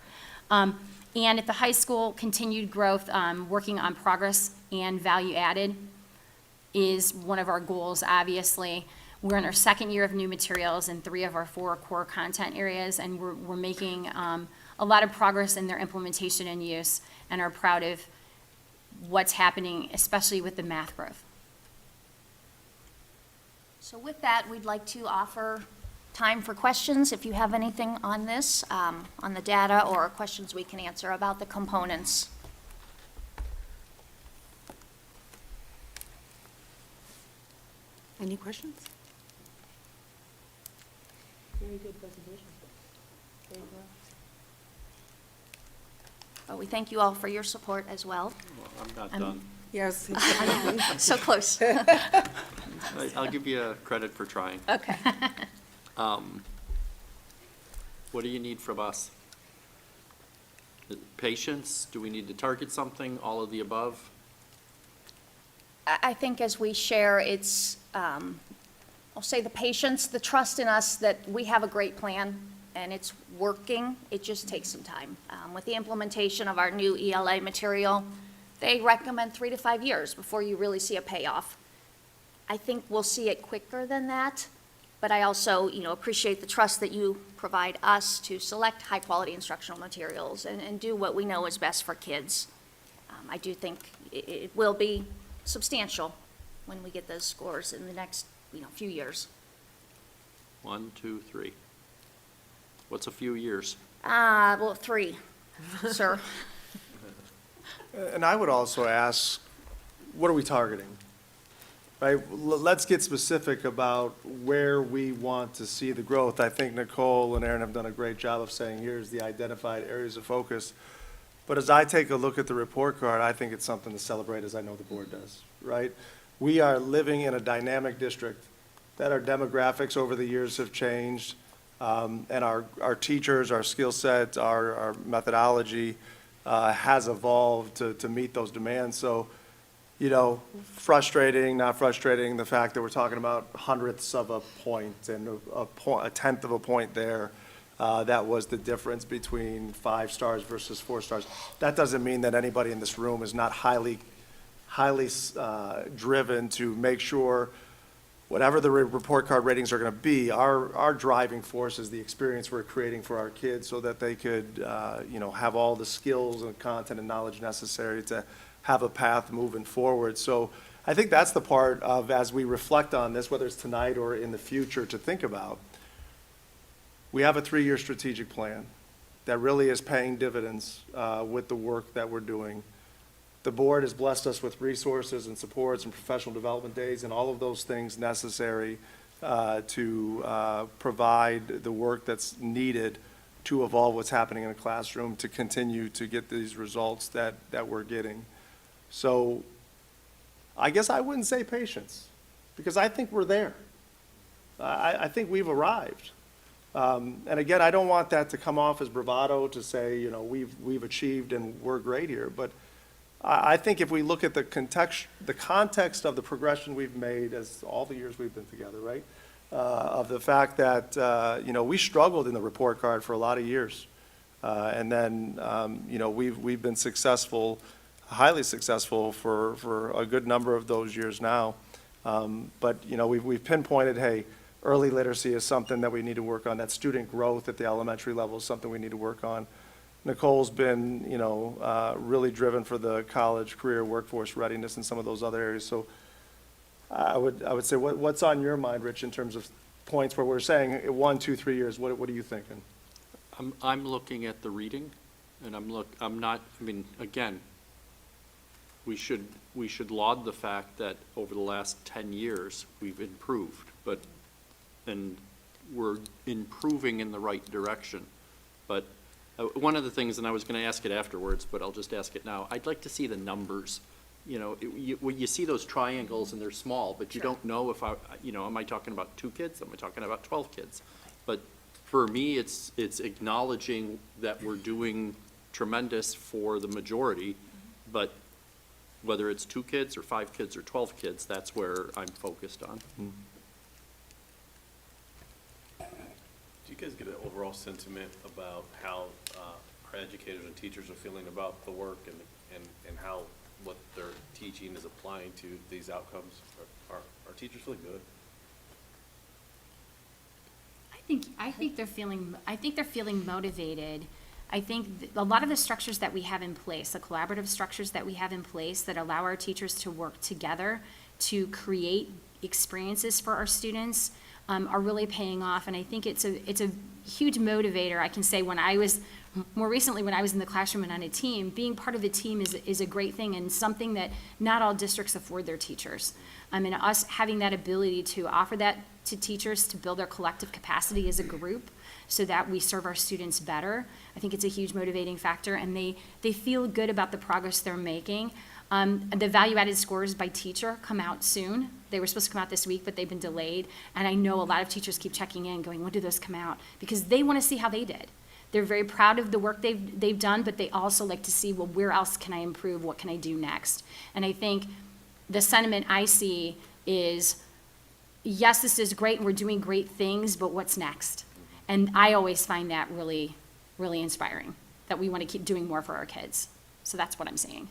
And at the high school, continued growth, working on progress and value added is one of our goals, obviously. We're in our second year of new materials in 3 of our 4 core content areas, and we're making a lot of progress in their implementation and use, and are proud of what's happening, especially with the math growth. So with that, we'd like to offer time for questions. If you have anything on this, on the data, or questions we can answer about the components. Any questions? Very good presentation. Very well. Well, we thank you all for your support as well. Well, I'm not done. Yes. So close. I'll give you credit for trying. Okay. What do you need from us? Patience? Do we need to target something? All of the above? I think as we share, it's, I'll say the patience, the trust in us that we have a great plan and it's working. It just takes some time. With the implementation of our new ELA material, they recommend 3 to 5 years before you really see a payoff. I think we'll see it quicker than that, but I also, appreciate the trust that you provide us to select high-quality instructional materials and do what we know is best for kids. I do think it will be substantial when we get those scores in the next, few years. 1, 2, 3. What's a few years? Well, 3, sir. And I would also ask, what are we targeting? Right, let's get specific about where we want to see the growth. I think Nicole and Aaron have done a great job of saying, here's the identified areas of focus. But as I take a look at the report card, I think it's something to celebrate, as I know the board does, right? We are living in a dynamic district that our demographics over the years have changed, and our teachers, our skill sets, our methodology has evolved to meet those demands. So, frustrating, not frustrating, the fact that we're talking about hundredths of a point and a tenth of a point there, that was the difference between 5 stars versus 4 stars. That doesn't mean that anybody in this room is not highly driven to make sure whatever the report card ratings are going to be, our driving force is the experience we're creating for our kids so that they could, have all the skills and content and knowledge necessary to have a path moving forward. So I think that's the part of, as we reflect on this, whether it's tonight or in the future, to think about. We have a 3-year strategic plan that really is paying dividends with the work that we're doing. The board has blessed us with resources and supports and professional development days and all of those things necessary to provide the work that's needed to evolve what's happening in a classroom to continue to get these results that we're getting. So I guess I wouldn't say patience, because I think we're there. I think we've arrived. And again, I don't want that to come off as bravado to say, you know, we've achieved and we're great here. But I think if we look at the context of the progression we've made as all the years we've been together, right? Of the fact that, you know, we struggled in the report card for a lot of years. And then, you know, we've been successful, highly successful for a good number of those years now. But, you know, we've pinpointed, hey, early literacy is something that we need to work on. That student growth at the elementary level is something we need to work on. Nicole's been, you know, really driven for the college, career, workforce readiness and some of those other areas. So I would say, what's on your mind, Rich, in terms of points where we're saying 1, 2, 3 years? What are you thinking? I'm looking at the reading, and I'm not, I mean, again, we should laud the fact that over the last 10 years, we've improved, and we're improving in the right direction. But one of the things, and I was gonna ask it afterwards, but I'll just ask it now, I'd like to see the numbers. You know, when you see those triangles and they're small, but you don't know if you know, am I talking about 2 kids? Am I talking about 12 kids? But for me, it's acknowledging that we're doing tremendous for the majority, but whether it's 2 kids or 5 kids or 12 kids, that's where I'm focused on. Do you guys get an overall sentiment about how our educators and teachers are feeling about the work and how what they're teaching is applying to these outcomes? Are teachers feeling good? I think they're feeling motivated. I think a lot of the structures that we have in place, the collaborative structures that we have in place that allow our teachers to work together to create experiences for our students, are really paying off. And I think it's a huge motivator. I can say more recently when I was in the classroom and on a team, being part of a team is a great thing and something that not all districts afford their teachers. And us having that ability to offer that to teachers to build their collective capacity as a group so that we serve our students better, I think it's a huge motivating factor, and they feel good about the progress they're making. The value-added scores by teacher come out soon. They were supposed to come out this week, but they've been delayed. And I know a lot of teachers keep checking in, going, when do those come out? Because they want to see how they did. They're very proud of the work they've done, but they also like to see, well, where else can I improve? What can I do next? And I think the sentiment I see is, yes, this is great, and we're doing great things, but what's next? And I always find that really, really inspiring, that we want to keep doing more for our kids. So that's what I'm seeing.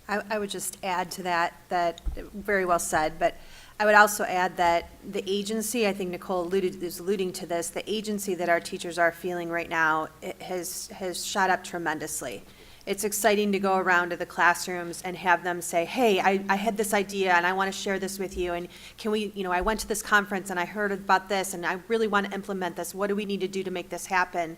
I would just add to that very well said, but I would also add that the agency, I think Nicole is alluding to this, the agency that our teachers are feeling right now, it has shot up tremendously. It's exciting to go around to the classrooms and have them say, hey, I had this idea and I want to share this with you, and can we, you know, I went to this conference and I heard about this and I really want to implement this. What do we need to do to make this happen?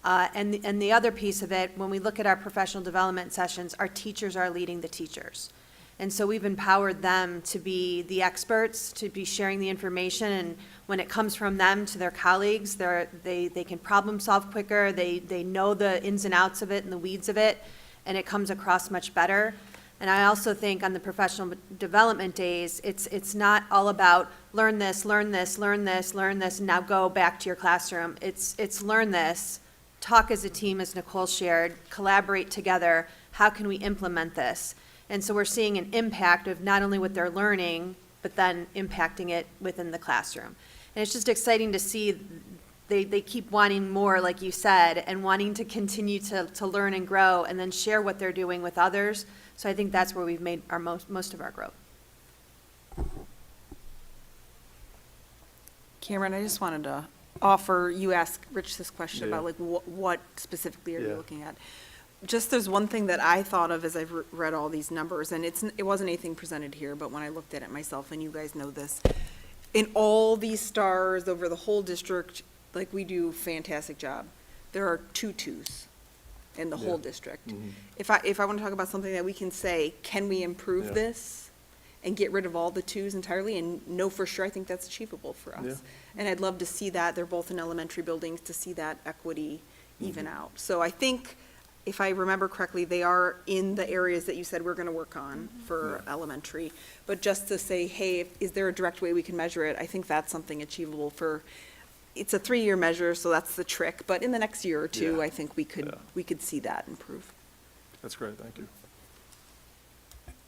And the other piece of it, when we look at our professional development sessions, our teachers are leading the teachers. And so we've empowered them to be the experts, to be sharing the information, and when it comes from them to their colleagues, they can problem solve quicker, they know the ins and outs of it and the weeds of it, and it comes across much better. And I also think on the professional development days, it's not all about learn this, and now go back to your classroom. It's learn this, talk as a team, as Nicole shared, collaborate together, how can we implement this? And so we're seeing an impact of not only what they're learning, but then impacting it within the classroom. And it's just exciting to see they keep wanting more, like you said, and wanting to continue to learn and grow and then share what they're doing with others. So I think that's where we've made our most of our growth. Cameron, I just wanted to offer, you asked Rich this question Yeah. about like what specifically are you Yeah. looking at? Just there's one thing that I thought of as I've read all these numbers, and it wasn't anything presented here, but when I looked at it myself, and you guys know this, in all these stars over the whole district, like we do a fantastic job. There are 2 twos in the whole district. Mhm. If I want to talk about something that we can say, can we improve Yeah. this and get rid of all the 2s entirely and know for sure, I think that's achievable for us. Yeah. And I'd love to see that, they're both in elementary buildings, to see that equity even out. So I think if I remember correctly, they are in the areas that you said we're going to work on for elementary. But just to say, hey, is there a direct way we can measure it? I think that's something achievable for, it's a 3-year measure, so that's the trick. But in the next year or two, Yeah. I think we could see that improve. That's great, thank you.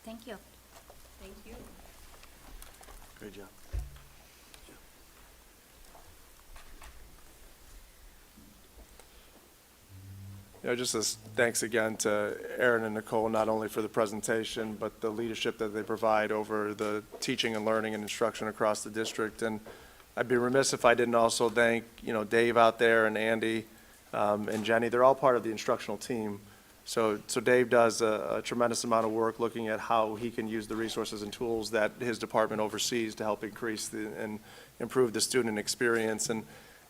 Thank you. Thank you. Great job. Just as thanks again to Aaron and Nicole, not only for the presentation, but the leadership that they provide over the teaching and learning and instruction across the district. And I'd be remiss if I didn't also thank, Dave out there and Andy and Jenny. They're all part of the instructional team. So Dave does a tremendous amount of work looking at how he can use the resources and tools that his department oversees to help increase and improve the student experience. And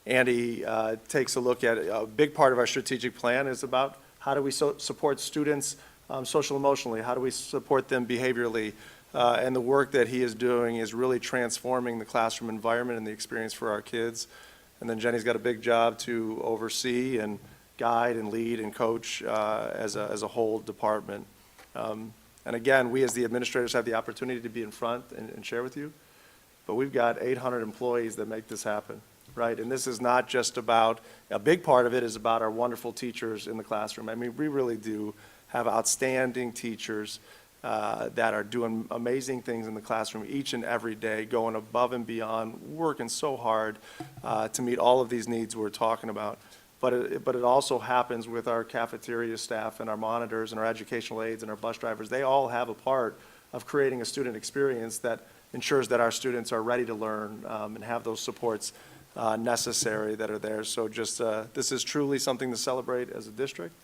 Andy takes a look at, a big part of our strategic plan is about how do we support students social emotionally, how do we support them behaviorally, and the work that he is doing is really transforming the classroom environment and the experience for our kids. And then Jenny's got a big job to oversee and guide and lead and coach as a whole department. And again, we as the administrators have the opportunity to be in front and share with you, but we've got 800 employees that make this happen. Right, and this is not just about, a big part of it is about our wonderful teachers in the classroom. I mean, we really do have outstanding teachers that are doing amazing things in the classroom each and every day, going above and beyond, working so hard to meet all of these needs we're talking about. But it also happens with our cafeteria staff and our monitors and our educational aides and our bus drivers. They all have a part of creating a student experience that ensures that our students are ready to learn and have those supports necessary that are there. So just, this is truly something to celebrate as a district.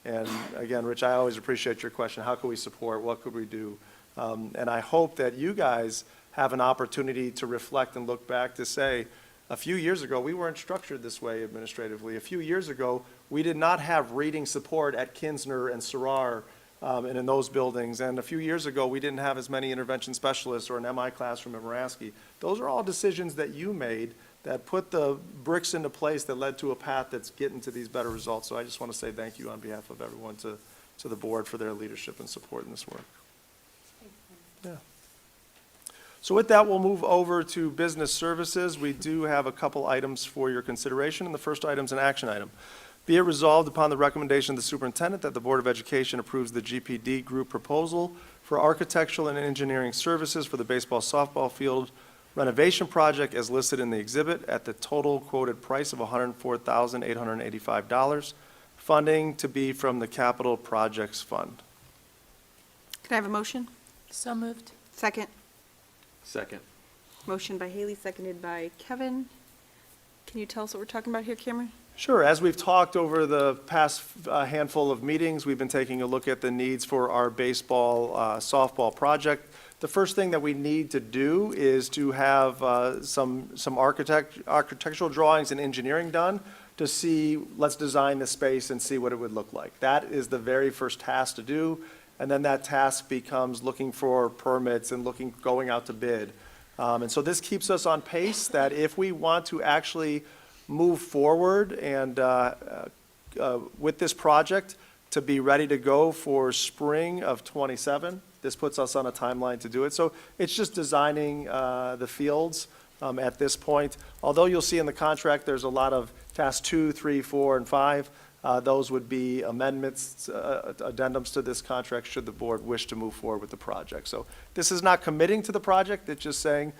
And again, Rich, I always appreciate your question, how can we support, what could we do? And I hope that you guys have an opportunity to reflect and look back to say, a few years ago, we weren't structured this way administratively. A few years ago, we did not have reading support at Kinsner and Sarar and in those buildings. And a few years ago, we didn't have as many intervention specialists or an MI classroom at Maraski. Those are all decisions that you made that put the bricks into place that led to a path that's getting to these better results. So I just want to say thank you on behalf of everyone to the board for their leadership and support in this work. Yeah. So with that, we'll move over to business services. We do have a couple items for your consideration, and the first item is an action item. Be it resolved upon the recommendation of the superintendent that the Board of Education approves the GPD group proposal for architectural and engineering services for the baseball softball field renovation project as listed in the exhibit at the total quoted price of $104,885. Funding to be from the Capital Projects Fund. Can I have a motion? So moved. Second. Second. Motion by Haley, seconded by Kevin. Can you tell us what we're talking about here, Cameron? Sure. As we've talked over the past handful of meetings, we've been taking a look at the needs for our baseball, softball project. The first thing that we need to do is to have some architectural drawings and engineering done to see, let's design the space and see what it would look like. That is the very first task to do, and then that task becomes looking for permits and going out to bid. And so this keeps us on pace that if we want to actually move forward and with this project to be ready to go for spring of '27, this puts us on a timeline to do it. So it's just designing the fields at this point. Although you'll see in the contract, there's a lot of task 2, 3, 4, and 5. Those would be amendments, addendums to this contract should the board wish to move forward with the project. So this is not committing to the project, it's just saying,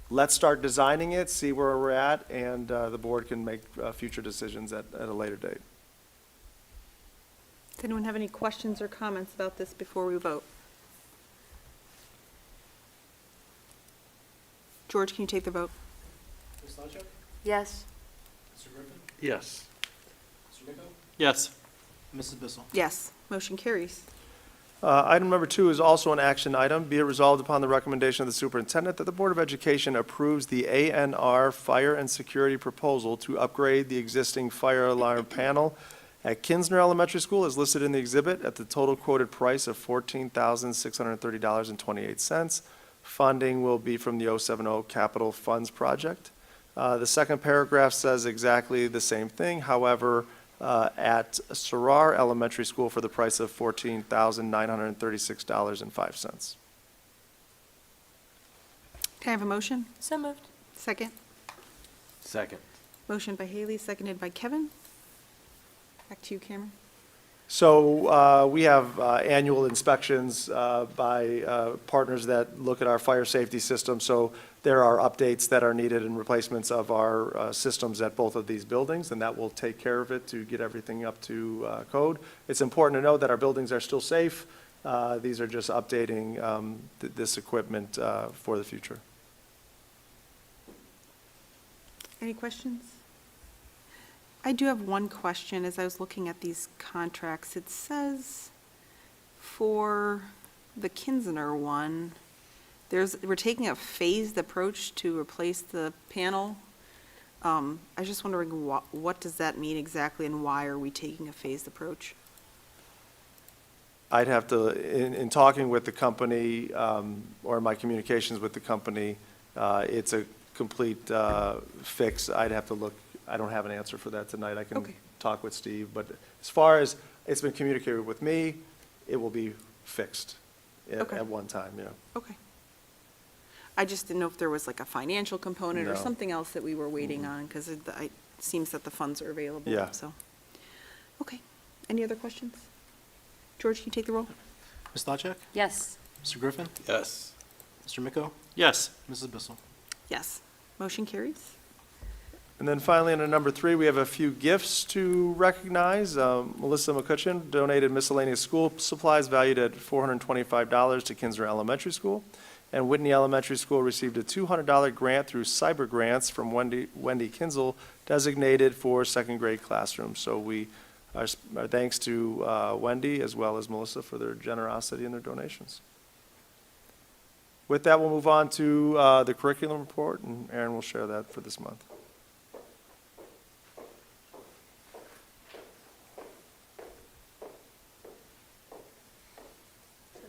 let's start designing it, see where we're at, and the board can make future decisions at a later date. Does anyone have any questions or comments about this before we vote? George, can you take the vote? Ms. Sawchuk? Yes. Mr. Griffin? Yes. Mr. Miko? Yes. Mrs. Bissell? Yes, motion carries. Item number 2 is also an action item. Be it resolved upon the recommendation of the superintendent that the Board of Education approves the ANR fire and security proposal to upgrade the existing fire alarm panel at Kinsner Elementary School as listed in the exhibit at the total quoted price of $14,630.28. Funding will be from the 070 Capital Funds Project. The second paragraph says exactly the same thing. However, at Sarar Elementary School for the price of $14,936.05. Can I have a motion? So moved. Second? Second. Motion by Haley, seconded by Kevin. Back to you, Cameron. So we have annual inspections by partners that look at our fire safety system. So there are updates that are needed and replacements of our systems at both of these buildings, and that will take care of it to get everything up to code. It's important to know that our buildings are still safe. These are just updating this equipment for the future. Any questions? I do have one question. As I was looking at these contracts, it says for the Kinzener one, we're taking a phased approach to replace the panel. I was just wondering, what does that mean exactly, and why are we taking a phased approach? I'd have to, in talking with the company, or my communications with the company, it's a complete fix. I'd have to look. I don't have an answer for that tonight. I can Okay. talk with Steve, but as far as it's been communicated with me, it will be fixed Okay. at one time, yeah. Okay. I just didn't know if there was like a financial component or No. something else that we were waiting on, because it seems that the funds are available. Yeah. So, okay. Any other questions? George, can you take the roll? Ms. Stavcek? Yes. Mr. Griffin? Yes. Mr. Miko? Yes. Mrs. Bissell? Yes. Motion carries. And then finally, under number 3, we have a few gifts to recognize. Melissa McCutcheon donated miscellaneous school supplies valued at $425 to Kinzer Elementary School. And Whitney Elementary School received a $200 grant through Cyber Grants from Wendy Kinzel, designated for second grade classrooms. So our thanks to Wendy as well as Melissa for their generosity and their donations. With that, we'll move on to the curriculum report, and Aaron will share that for this month.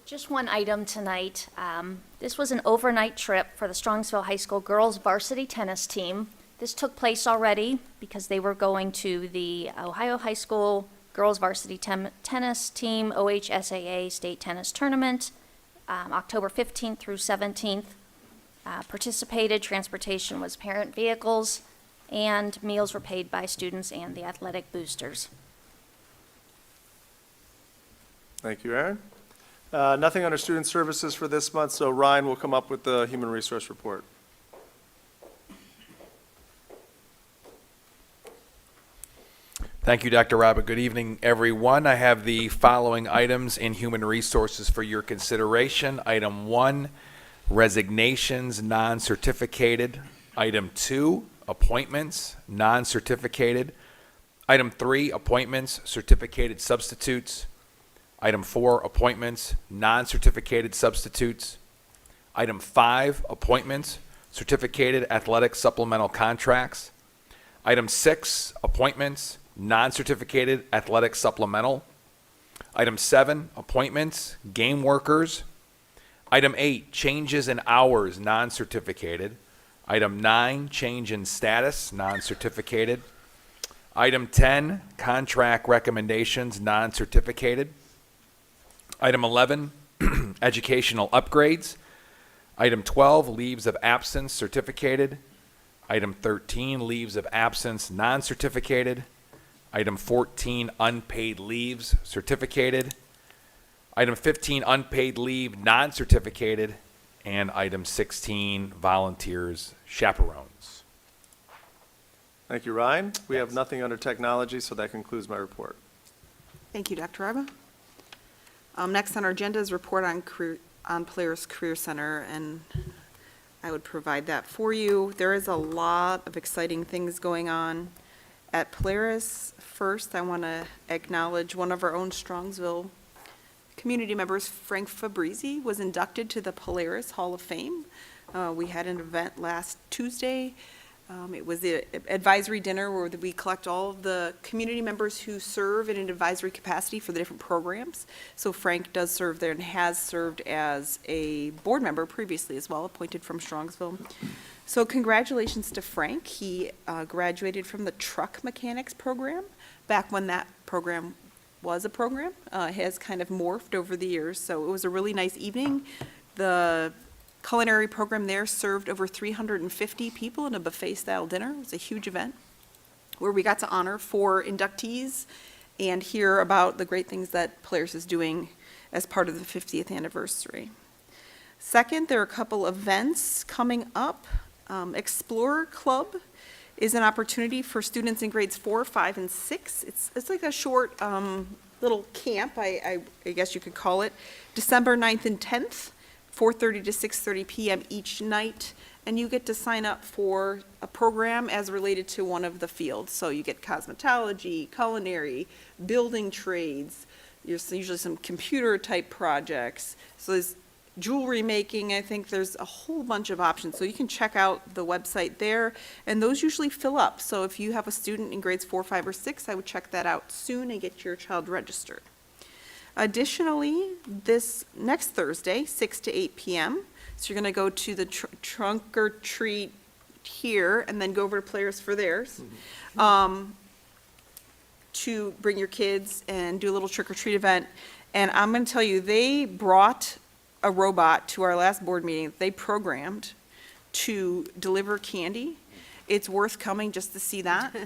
Just one item tonight. This was an overnight trip for the Strongsville High School girls varsity tennis team. This took place already because they were going to the Ohio High School girls varsity tennis team OHSAA state tennis tournament, October 15th through 17th. Participated, transportation was parent vehicles, and meals were paid by students and the athletic boosters. Thank you, Aaron. Nothing under student services for this month, so Ryan will come up with the human resource report. Thank you, Dr. Robert. Good evening, everyone. I have the following items in human resources for your consideration. Item 1, resignations, non-certificated. Item 2, appointments, non-certificated. Item 3, appointments, certificated substitutes. Item 4, appointments, non-certificated substitutes. Item 5, appointments, certificated athletic supplemental contracts. Item 6, appointments, non-certificated athletic supplemental. Item 7, appointments, game workers. Item 8, changes in hours, non-certificated. Item 9, change in status, non-certificated. Item 10, contract recommendations, non-certificated. Item 11, educational upgrades. Item 12, leaves of absence certificated. Item 13, leaves of absence non-certificated. Item 14, unpaid leaves certificated. Item 15, unpaid leave non-certificated. And item 16, volunteers, chaperones. Thank you, Ryan. We have nothing under technology, so that concludes my report. Thank you, Dr. Arba. Next on our agenda is report on Polaris Career Center, and I would provide that for you. There is a lot of exciting things going on at Polaris. First, I want to acknowledge one of our own Strongsville community members, Frank Fabrizi, was inducted to the Polaris Hall of Fame. We had an event last Tuesday. It was the advisory dinner where we collect all of the community members who serve in an advisory capacity for the different programs. So Frank does serve there and has served as a board member previously as well, appointed from Strongsville. So congratulations to Frank. He graduated from the truck mechanics program, back when that program was a program. It has kind of morphed over the years, so it was a really nice evening. The culinary program there served over 350 people in a buffet-style dinner. It was a huge event where we got to honor 4 inductees and hear about the great things that Polaris is doing as part of the 50th anniversary. Second, there are a couple events coming up. Explorer Club is an opportunity for students in grades 4, 5, and 6. It's like a short little camp, I guess you could call it. December 9th and 10th, 4:30 to 6:30 p.m. each night. And you get to sign up for a program as related to one of the fields. So you get cosmetology, culinary, building trades. There's usually some computer-type projects. So there's jewelry making. I think there's a whole bunch of options. So you can check out the website there, and those usually fill up. So if you have a student in grades 4, 5, or 6, I would check that out soon and get your child registered. Additionally, this next Thursday, 6 to 8 p.m., so you're going to go to the trunk or treat here and then go over to Polaris for theirs, to bring your kids and do a little trick or treat event. And I'm going to tell you, they brought a robot to our last board meeting. They programmed to deliver candy. It's worth coming just to see that.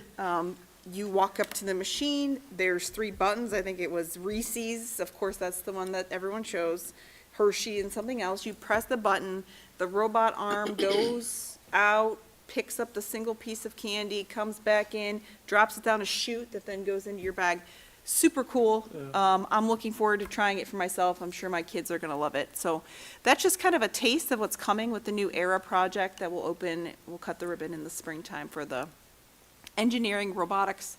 You walk up to the machine, there's 3 buttons. I think it was Reese's, of course, that's the one that everyone chose, Hershey and something else. You press the button, the robot arm goes out, picks up the single piece of candy, comes back in, drops it down a chute that then goes into your bag. Super cool. I'm looking forward to trying it for myself. I'm sure my kids are going to love it. So that's just kind of a taste of what's coming with the new ERA project that will open. We'll cut the ribbon in the springtime for the engineering, robotics,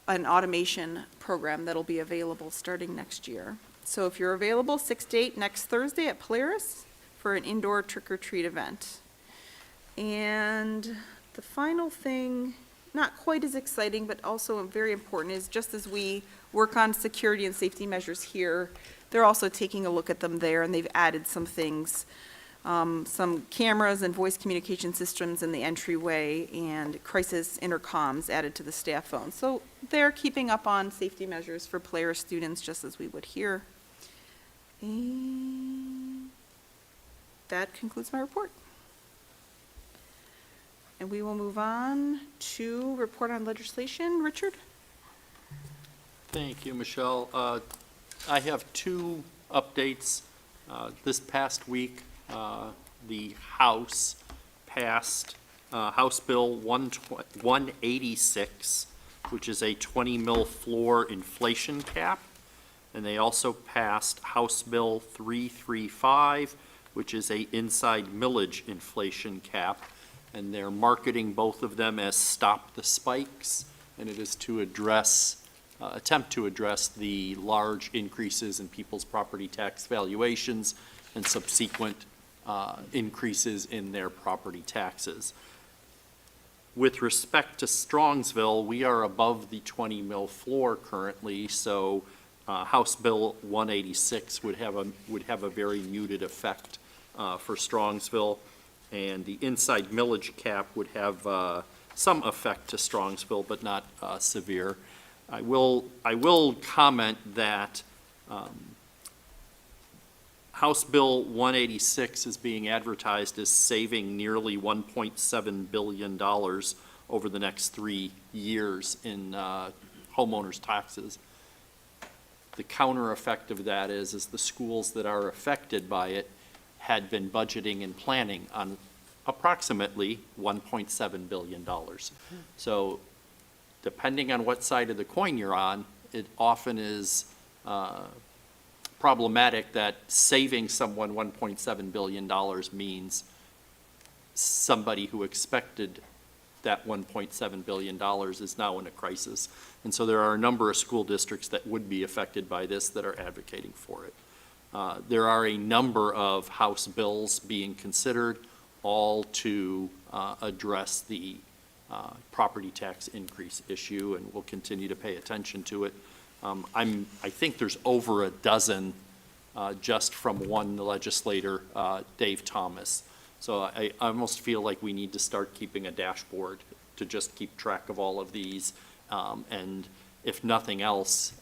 and automation program that'll be available starting next year. So if you're available, 6 to 8 next Thursday at Polaris for an indoor trick-or-treat event. And the final thing, not quite as exciting, but also very important, is just as we work on security and safety measures here, they're also taking a look at them there, and they've added some things, some cameras and voice communication systems in the entryway, and crisis intercoms added to the staff phone. So they're keeping up on safety measures for Polaris students, just as we would here. And that concludes my report. And we will move on to report on legislation. Richard? Thank you, Michelle. I have 2 updates. This past week, the House passed House Bill 186, which is a 20 mil floor inflation cap. And they also passed House Bill 335, which is a inside millage inflation cap. And they're marketing both of them as Stop the Spikes, and it is to address, attempt to address the large increases in people's property tax valuations and subsequent increases in their property taxes. With respect to Strongsville, we are above the 20 mil floor currently, so House Bill 186 would have a very muted effect for Strongsville. And the inside millage cap would have some effect to Strongsville, but not severe. I will comment that House Bill 186 is being advertised as saving nearly $1.7 billion over the next 3 years in homeowners' taxes. The counter effect of that is the schools that are affected by it had been budgeting and planning on approximately $1.7 billion. So depending on what side of the coin you're on, it often is problematic that saving someone $1.7 billion means somebody who expected that $1.7 billion is now in a crisis. And so there are a number of school districts that would be affected by this that are advocating for it. There are a number of House bills being considered, all to address the property tax increase issue, and we'll continue to pay attention to it. I think there's over a dozen just from one legislator, Dave Thomas. So I almost feel like we need to start keeping a dashboard to just keep track of all of these, and if nothing else,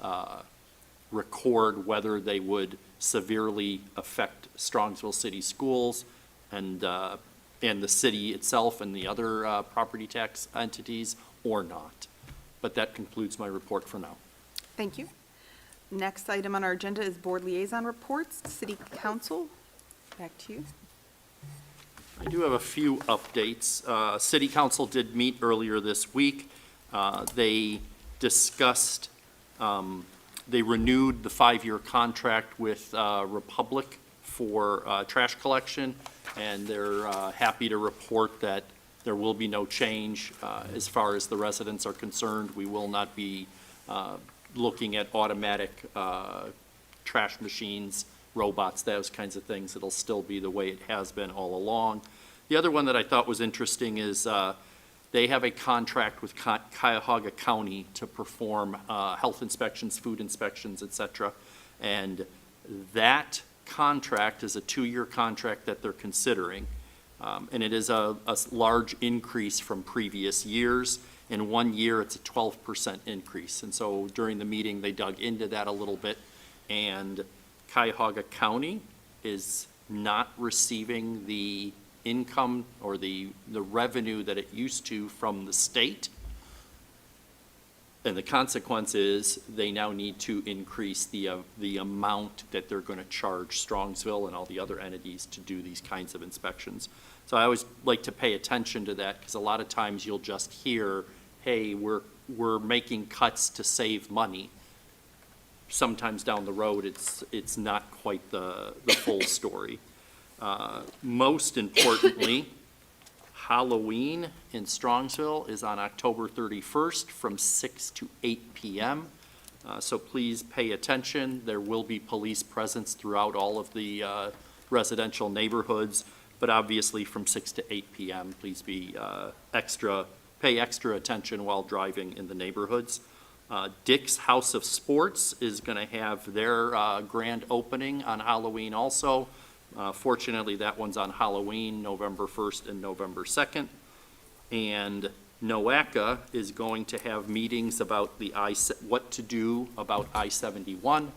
record whether they would severely affect Strongsville City Schools and the city itself and the other property tax entities or not. But that concludes my report for now. Thank you. Next item on our agenda is board liaison reports. City Council, back to you. I do have a few updates. City Council did meet earlier this week. They discussed, they renewed the 5-year contract with Republic for trash collection, and they're happy to report that there will be no change as far as the residents are concerned. We will not be looking at automatic trash machines, robots, those kinds of things. It'll still be the way it has been all along. The other one that I thought was interesting is they have a contract with Cuyahoga County to perform health inspections, food inspections, et cetera. And that contract is a 2-year contract that they're considering. And it is a large increase from previous years. In 1 year, it's a 12% increase. And so during the meeting, they dug into that a little bit. And Cuyahoga County is not receiving the income or the revenue that it used to from the state. And the consequence is they now need to increase the amount that they're going to charge Strongsville and all the other entities to do these kinds of inspections. So I always like to pay attention to that, because a lot of times you'll just hear, hey, we're making cuts to save money. Sometimes down the road, it's not quite the full story. Most importantly, Halloween in Strongsville is on October 31st from 6 to 8 p.m. So please pay attention. There will be police presence throughout all of the residential neighborhoods, but obviously from 6 to 8 p.m. Please be pay extra attention while driving in the neighborhoods. Dick's House of Sports is going to have their grand opening on Halloween also. Fortunately, that one's on Halloween, November 1st and November 2nd. And NOACA is going to have meetings about what to do about I-71.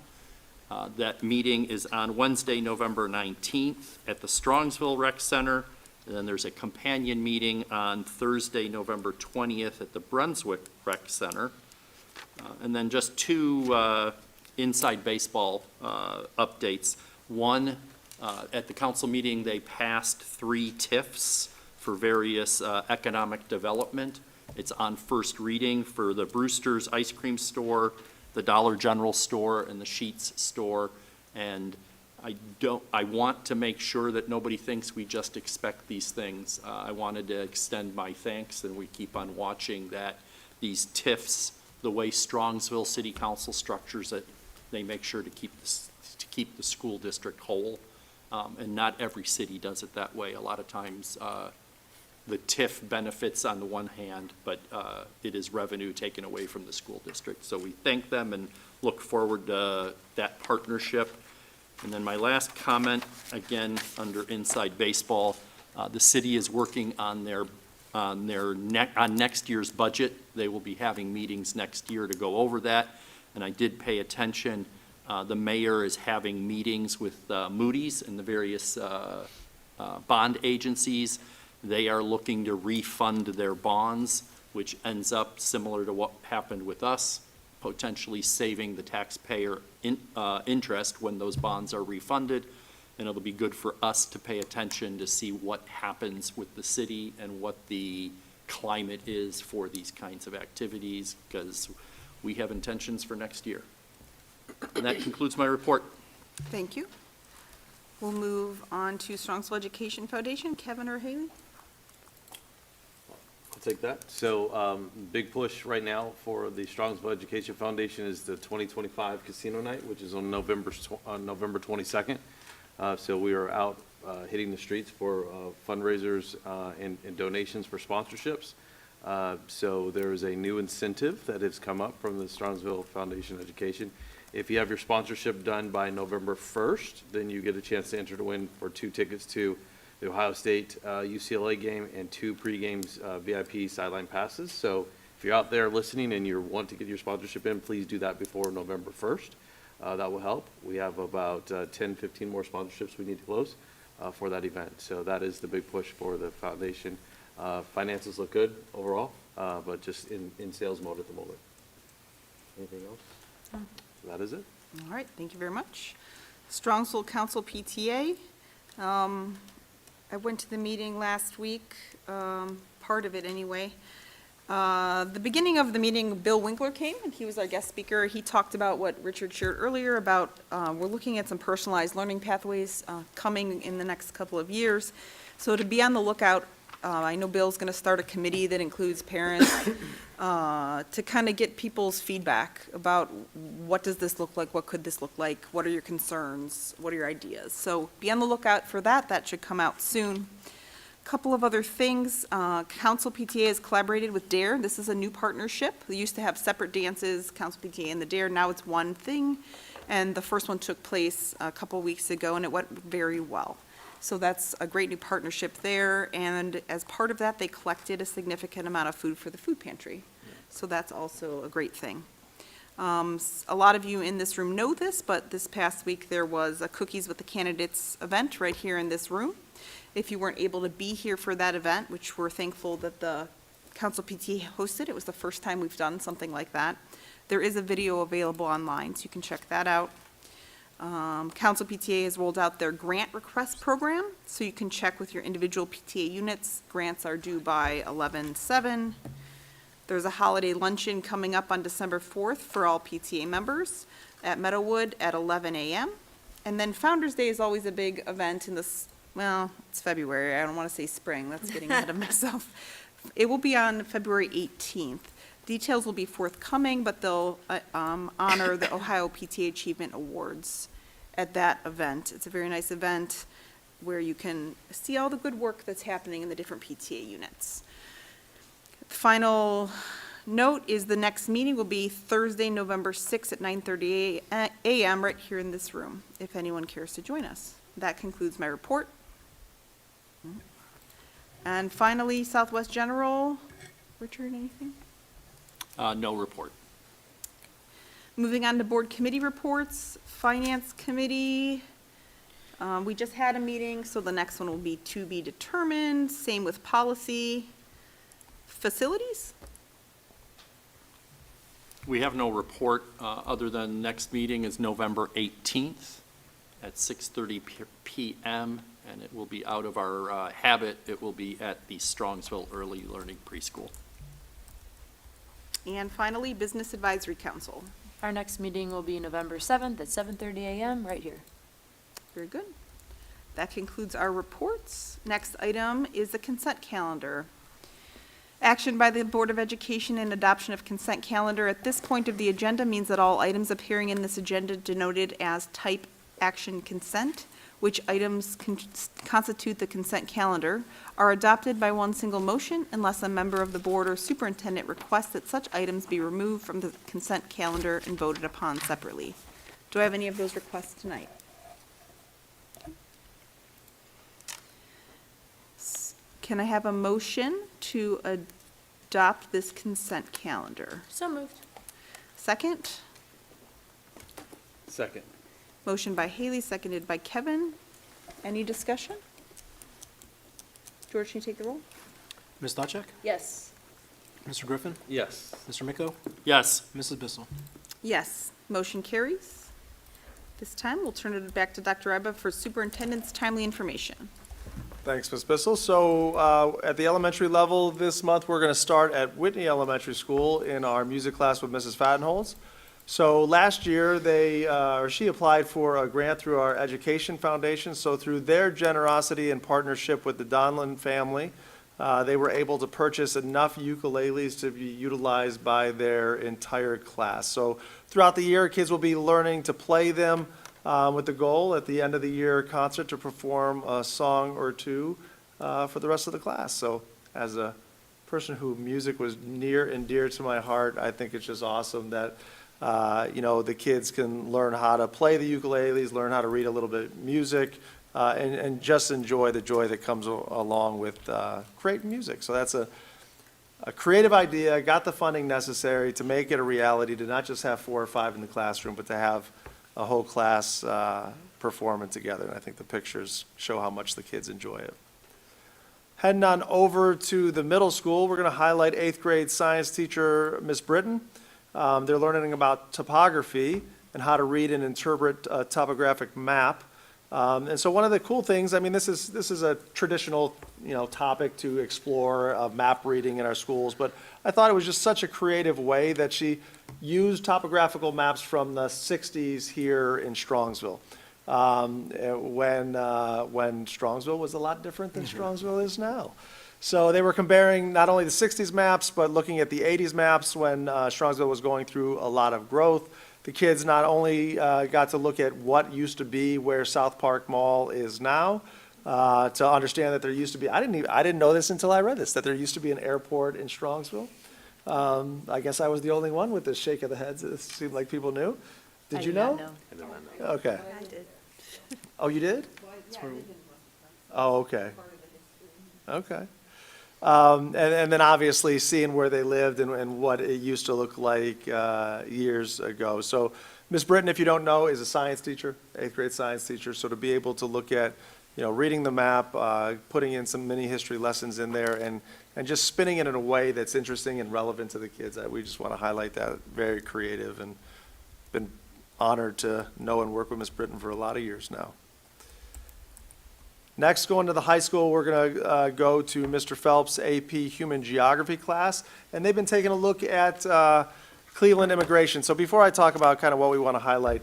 That meeting is on Wednesday, November 19th at the Strongsville Rec Center. And then there's a companion meeting on Thursday, November 20th at the Brunswick Rec Center. And then just 2 inside baseball updates. One, at the council meeting, they passed 3 TIFs for various economic development. It's on first reading for the Brewster's Ice Cream Store, the Dollar General Store, and the Sheetz Store. And I want to make sure that nobody thinks we just expect these things. I wanted to extend my thanks, and we keep on watching that these TIFs, the way Strongsville City Council structures it, they make sure to keep the school district whole. And not every city does it that way. A lot of times, the TIF benefits on the one hand, but it is revenue taken away from the school district. So we thank them and look forward to that partnership. And then my last comment, again, under Inside Baseball, the city is working on next year's budget. They will be having meetings next year to go over that. And I did pay attention. The mayor is having meetings with Moody's and the various bond agencies. They are looking to refund their bonds, which ends up similar to what happened with us, potentially saving the taxpayer interest when those bonds are refunded. And it'll be good for us to pay attention to see what happens with the city and what the climate is for these kinds of activities, because we have intentions for next year. And that concludes my report. Thank you. We'll move on to Strongsville Education Foundation. Kevin or Haley? I'll take that. So big push right now for the Strongsville Education Foundation is the 2025 Casino Night, which is on November 22nd. So we are out hitting the streets for fundraisers and donations for sponsorships. So there is a new incentive that has come up from the Strongsville Foundation Education. If you have your sponsorship done by November 1st, then you get a chance to enter to win for 2 tickets to the Ohio State UCLA game, and 2 pre-games VIP sideline passes. So if you're out there listening and you want to get your sponsorship in, please do that before November 1st. That will help. We have about 10, 15 more sponsorships we need to close for that event. So that is the big push for the foundation. Finances look good overall, but just in sales mode at the moment. Anything else? So that is it. All right, thank you very much. Strongsville Council PTA. I went to the meeting last week, part of it anyway. The beginning of the meeting, Bill Winkler came, and he was our guest speaker. He talked about what Richard shared earlier about we're looking at some personalized learning pathways coming in the next couple of years. So to be on the lookout, I know Bill's going to start a committee that includes parents to kind of get people's feedback about what does this look like, what could this look like, what are your concerns, what are your ideas. So be on the lookout for that. That should come out soon. Couple of other things. Council PTA has collaborated with DARE. This is a new partnership. We used to have separate dances, Council PTA and the DARE. Now it's one thing. And the first one took place a couple weeks ago, and it went very well. So that's a great new partnership there. And as part of that, they collected a significant amount of food for the food pantry. So that's also a great thing. A lot of you in this room know this, but this past week there was a Cookies with the Candidates event right here in this room. If you weren't able to be here for that event, which we're thankful that the Council PTA hosted, it was the first time we've done something like that. There is a video available online, so you can check that out. Council PTA has rolled out their grant request program, so you can check with your individual PTA units. Grants are due by 11/7. There's a holiday luncheon coming up on December 4th for all PTA members at Meadowood at 11 a.m. And then Founder's Day is always a big event in this, well, it's February. I don't want to say spring. That's getting ahead of myself. It will be on February 18th. Details will be forthcoming, but they'll honor the Ohio PTA Achievement Awards at that event. It's a very nice event where you can see all the good work that's happening in the different PTA units. The final note is the next meeting will be Thursday, November 6th at 9:30 a.m. right here in this room, if anyone cares to join us. That concludes my report. And finally, Southwest General. Richard, anything? No report. Moving on to board committee reports, Finance Committee. We just had a meeting, so the next one will be to be determined. Same with policy. Facilities? We have no report, other than next meeting is November 18th at 6:30 p.m., and it will be out of our habit. It will be at the Strongsville Early Learning Preschool. And finally, Business Advisory Council. Our next meeting will be November 7th at 7:30 a.m. right here. Very good. That concludes our reports. Next item is the consent calendar. Action by the Board of Education and adoption of consent calendar at this point of the agenda means that all items appearing in this agenda denoted as type action consent, which items constitute the consent calendar, are adopted by one single motion unless a member of the board or superintendent requests that such items be removed from the consent calendar and voted upon separately. Do I have any of those requests tonight? Can I have a motion to adopt this consent calendar? So moved. Second? Second. Motion by Haley, seconded by Kevin. Any discussion? George, can you take the roll? Ms. Stavcek? Yes. Mr. Griffin? Yes. Mr. Miko? Yes. Mrs. Bissell? Yes, motion carries. This time, we'll turn it back to Dr. Iba for superintendent's timely information. Thanks, Ms. Bissell. So at the elementary level this month, we're going to start at Whitney Elementary School in our music class with Mrs. Fattenholz. So last year, she applied for a grant through our Education Foundation. So through their generosity and partnership with the Donlin family, they were able to purchase enough ukuleles to be utilized by their entire class. So throughout the year, kids will be learning to play them with the goal at the end of the year concert to perform a song or two for the rest of the class. So as a person who music was near and dear to my heart, I think it's just awesome that the kids can learn how to play the ukuleles, learn how to read a little bit of music, and just enjoy the joy that comes along with great music. So that's a creative idea, got the funding necessary to make it a reality, to not just have 4 or 5 in the classroom, but to have a whole class performing together. And I think the pictures show how much the kids enjoy it. Heading on over to the middle school, we're going to highlight 8th grade science teacher, Miss Britton. They're learning about topography and how to read and interpret a topographic map. And so one of the cool things, I mean, this is a traditional, topic to explore, map reading in our schools, but I thought it was just such a creative way that she used topographical maps from the 60s here in Strongsville. When Strongsville was a lot different than Strongsville is now. So they were comparing not only the 60s maps, but looking at the 80s maps when Strongsville was going through a lot of growth. The kids not only got to look at what used to be where South Park Mall is now, to understand that there used to be, I didn't know this until I read this, that there used to be an airport in Strongsville. I guess I was the only one with this shake of the heads. It seemed like people knew. Did you know? Okay. I did. Oh, you did? Oh, okay. Okay. And then obviously seeing where they lived and what it used to look like years ago. So Ms. Britton, if you don't know, is a science teacher, 8th grade science teacher. So to be able to look at, reading the map, putting in some mini history lessons in there, and just spinning it in a way that's interesting and relevant to the kids, we just want to highlight that. Very creative, and been honored to know and work with Ms. Britton for a lot of years now. Next, going to the high school, we're going to go to Mr. Phelps' AP Human Geography class, and they've been taking a look at Cleveland immigration. So before I talk about kind of what we want to highlight,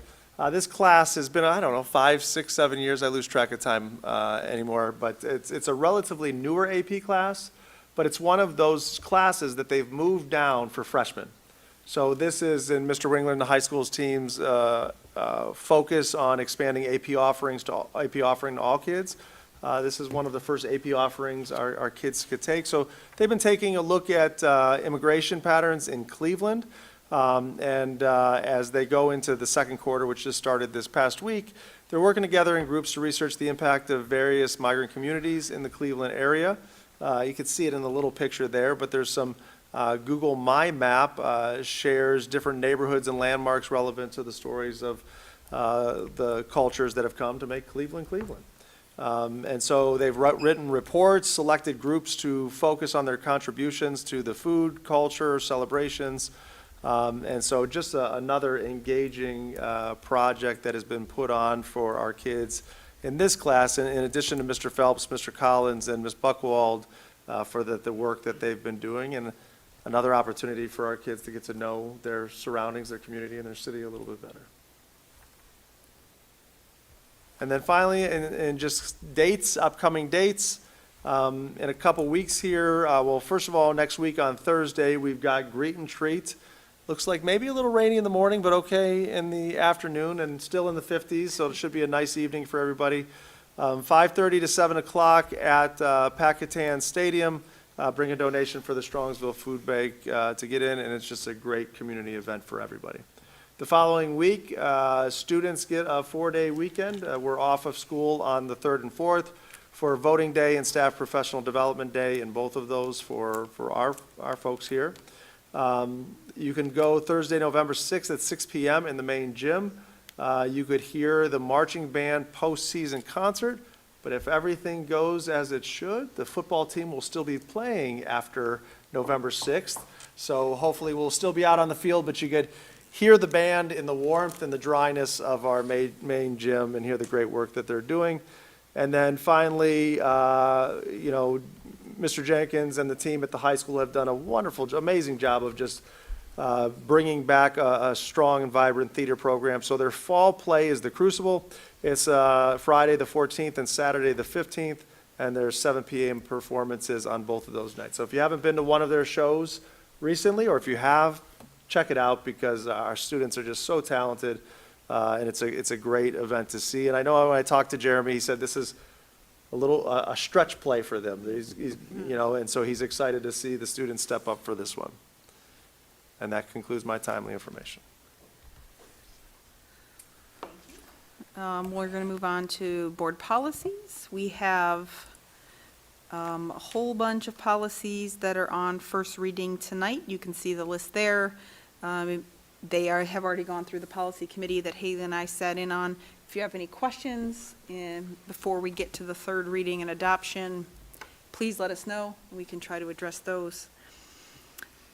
this class has been, 5, 6, 7 years. I lose track of time anymore, but it's a relatively newer AP class, but it's one of those classes that they've moved down for freshmen. So this is in Mr. Ringler and the high school's team's focus on expanding AP offering to all kids. This is one of the first AP offerings our kids could take. So they've been taking a look at immigration patterns in Cleveland. As they go into the second quarter, which just started this past week, they're working together in groups to research the impact of various migrant communities in the Cleveland area. You can see it in the little picture there, but there's some Google My Map shares different neighborhoods and landmarks relevant to the stories of the cultures that have come to make Cleveland, Cleveland. And so they've written reports, selected groups to focus on their contributions to the food, culture, celebrations. And so just another engaging project that has been put on for our kids in this class, in addition to Mr. Phelps, Mr. Collins, and Ms. Buchwald for the work that they've been doing, and another opportunity for our kids to get to know their surroundings, their community, and their city a little bit better. And then finally, in just dates, upcoming dates, in a couple weeks here, well, first of all, next week on Thursday, we've got Greet and Treat. Looks like maybe a little rainy in the morning, but okay in the afternoon, and still in the 50s, so it should be a nice evening for everybody. 5:30 to 7 o'clock at Packatan Stadium. Bring a donation for the Strongsville Food Bank to get in, and it's just a great community event for everybody. The following week, students get a 4-day weekend. We're off of school on the 3rd and 4th for voting day and staff professional development day, and both of those for our folks here. You can go Thursday, November 6th at 6 p.m. in the main gym. You could hear the marching band postseason concert, but if everything goes as it should, the football team will still be playing after November 6th. So hopefully we'll still be out on the field, but you could hear the band in the warmth and the dryness of our main gym and hear the great work that they're doing. And then finally, Mr. Jenkins and the team at the high school have done a wonderful, amazing job of just bringing back a strong and vibrant theater program. So their fall play is The Crucible. It's Friday the 14th and Saturday the 15th, and there's 7 p.m. performances on both of those nights. So if you haven't been to one of their shows recently, or if you have, check it out, because our students are just so talented, and it's a great event to see. And I know when I talked to Jeremy, he said this is a stretch play for them. And so he's excited to see the students step up for this one. And that concludes my timely information. We're going to move on to board policies. We have a whole bunch of policies that are on first reading tonight. You can see the list there. Have already gone through the policy committee that Haley and I sat in on. If you have any questions before we get to the third reading and adoption, please let us know. We can try to address those.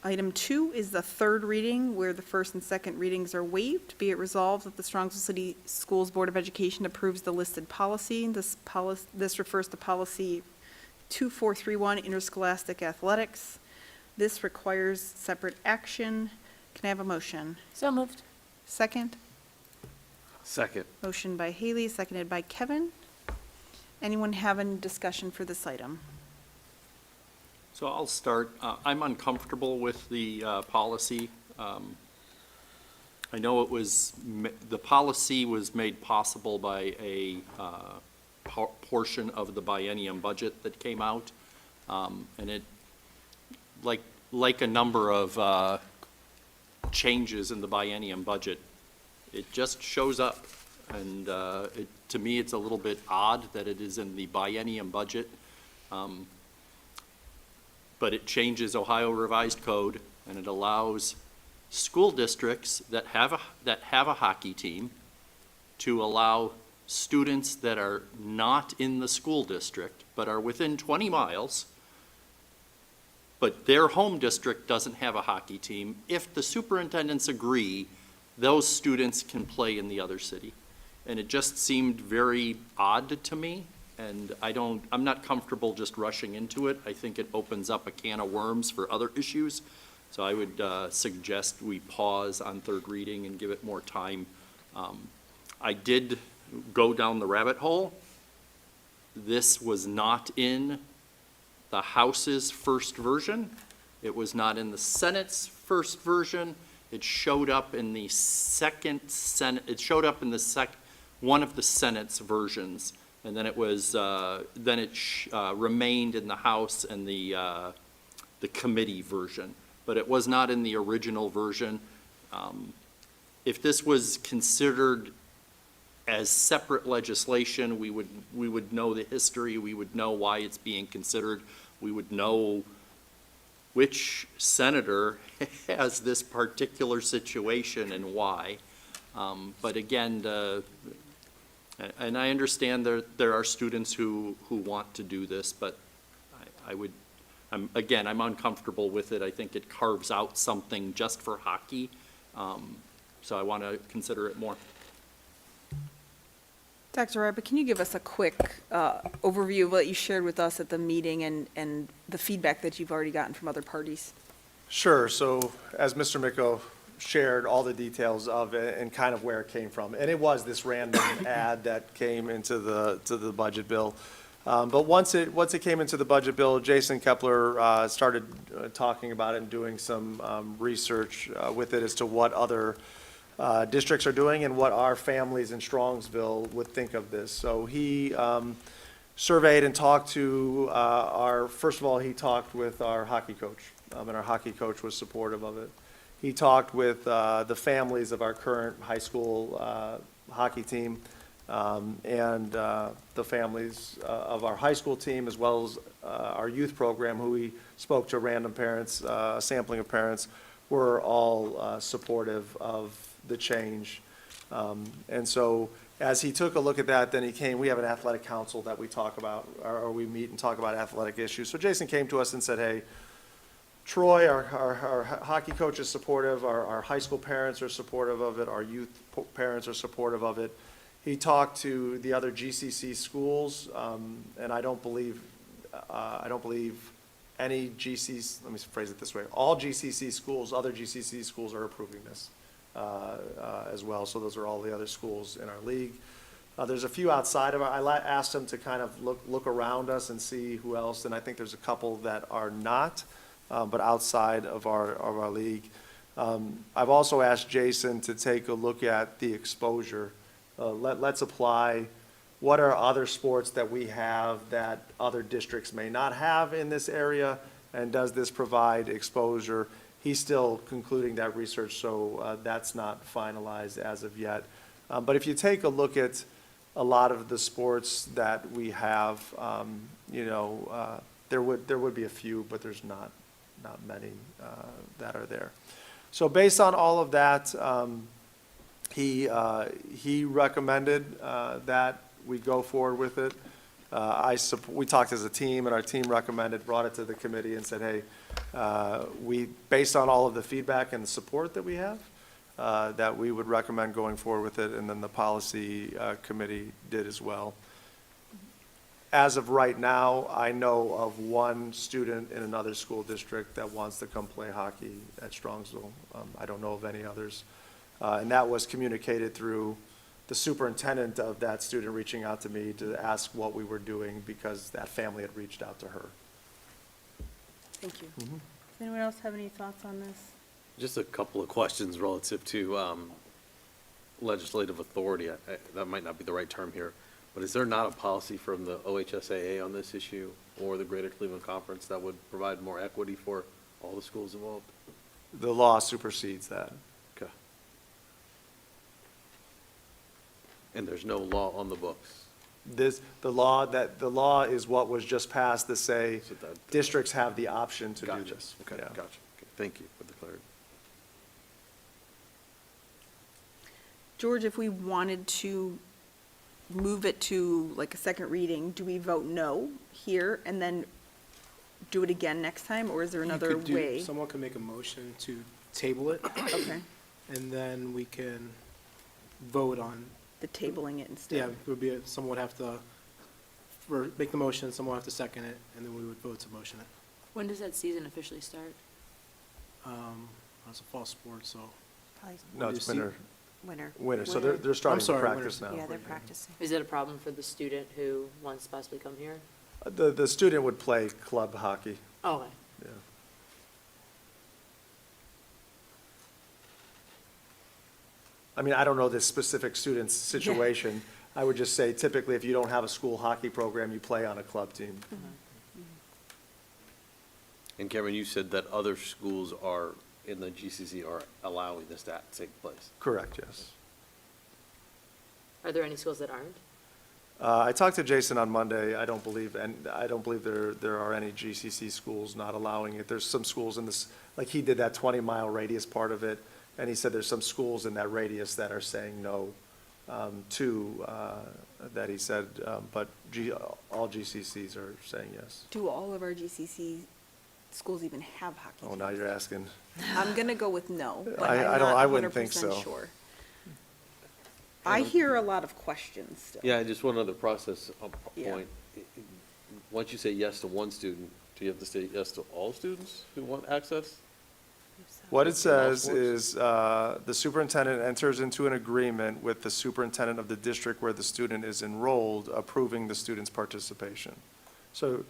Item 2 is the third reading, where the first and second readings are waived. Be it resolved that the Strongsville City Schools Board of Education approves the listed policy. This refers to policy 2431, interscholastic athletics. This requires separate action. Can I have a motion? So moved. Second? Second. Motion by Haley, seconded by Kevin. Anyone have any discussion for this item? So I'll start. I'm uncomfortable with the policy. I know the policy was made possible by a portion of the biennium budget that came out. And it, like a number of changes in the biennium budget, it just shows up. And to me, it's a little bit odd that it is in the biennium budget. But it changes Ohio Revised Code, and it allows school districts that have a hockey team to allow students that are not in the school district but are within 20 miles, but their home district doesn't have a hockey team. If the superintendents agree, those students can play in the other city. And it just seemed very odd to me. And I'm not comfortable just rushing into it. I think it opens up a can of worms for other issues. So I would suggest we pause on third reading and give it more time. I did go down the rabbit hole. This was not in the House's first version. It was not in the Senate's first version. It showed up in the one of the Senate's versions. And then it remained in the House and the committee version, but it was not in the original version. If this was considered as separate legislation, we would know the history, we would know why it's being considered, we would know which senator has this particular situation and why. But again, and I understand there are students who want to do this, but I'm uncomfortable with it. I think it carves out something just for hockey, so I want to consider it more. Dr. Rabbit, can you give us a quick overview of what you shared with us at the meeting and the feedback that you've already gotten from other parties? Sure. So as Mr. Micco shared all the details of it and kind of where it came from. And it was this random ad that came into the budget bill. But once it came into the budget bill, Jason Kepler started talking about it and doing some research with it as to what other districts are doing and what our families in Strongsville would think of this. So he surveyed and talked to first of all, he talked with our hockey coach, and our hockey coach was supportive of it. He talked with the families of our current high school hockey team and the families of our high school team, as well as our youth program, who we spoke to random parents, a sampling of parents, were all supportive of the change. And so as he took a look at that, then we have an athletic council that we talk about, or we meet and talk about athletic issues. So Jason came to us and said, hey, Troy, our hockey coach is supportive, our high school parents are supportive of it, our youth parents are supportive of it. He talked to the other GCC schools, and I don't believe any GCC, let me phrase it this way, all GCC schools, other GCC schools are approving this as well. So those are all the other schools in our league. There's a few outside of I asked him to kind of look around us and see who else, and I think there's a couple that are not. But outside of our league. I've also asked Jason to take a look at the exposure. Let's apply what are other sports that we have that other districts may not have in this area, and does this provide exposure? He's still concluding that research, so that's not finalized as of yet. But if you take a look at a lot of the sports that we have, there would be a few, but there's not many that are there. So based on all of that, he recommended that we go forward with it. We talked as a team, and our team recommended, brought it to the committee and said, hey, based on all of the feedback and the support that we have, that we would recommend going forward with it, and then the policy committee did as well. As of right now, I know of one student in another school district that wants to come play hockey at Strongsville. I don't know of any others. And that was communicated through the superintendent of that student reaching out to me to ask what we were doing because that family had reached out to her. Thank you. Does anyone else have any thoughts on this? Just a couple of questions relative to legislative authority. That might not be the right term here, but is there not a policy from the OHSAA on this issue or the Greater Cleveland Conference that would provide more equity for all the schools involved? The law supersedes that. Okay. And there's no law on the books? The law is what was just passed to say So that- districts have the option to do Gotcha. this. Okay, Yeah. gotcha. Okay, thank you for the clarity. George, if we wanted to move it to like a second reading, do we vote no here and then do it again next time, or is there another way? Someone could make a motion to table it, Okay, and then we can vote on, the tabling it instead. yeah, it would be, someone would have to, make the motion, someone would have to second it, and then we would vote to motion it. When does that season officially start? It's a fall sport, so. No, it's You see- winter. Winter. So they're starting to sorry, practice winter. now. Yeah, they're practicing. Is it a problem for the student who wants to possibly come here? The student would play club hockey. Oh, okay. Yeah. I mean, I don't know this specific student's situation. I would just say typically if you don't have a school hockey program, you play on a club team. And Cameron, you said that other schools are, in the GCC, are allowing this to take place. Correct, yes. Are there any schools that aren't? I talked to Jason on Monday. I don't believe there are any GCC schools not allowing it. There's some schools in this, like he did that 20-mile radius part of it, and he said there's some schools in that radius that are saying no to that he said, but all GCCs are saying yes. Do all of our GCC schools even have hockey Oh, teams? now you're asking. I'm gonna go with no, but I I'm don't- not I wouldn't think 100% so. sure. I hear a lot of questions still. Yeah, just one other process Yeah. point. Once you say yes to one student, do you have to say yes to all students who want access? What it That's in all says sports? is, the superintendent enters into an agreement with the superintendent of the district where the student is enrolled, approving the student's participation. So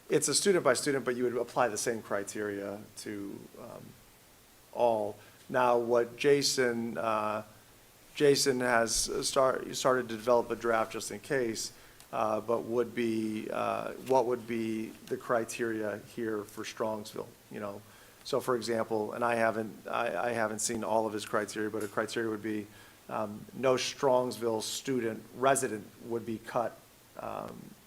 it's a student by student, but you would apply the same criteria to all. Now, what Jason has started to develop a draft just in case, but what would be the criteria here for Strongsville, you know? So for example, and I haven't seen all of his criteria, but a criteria would be, no Strongsville resident would be cut,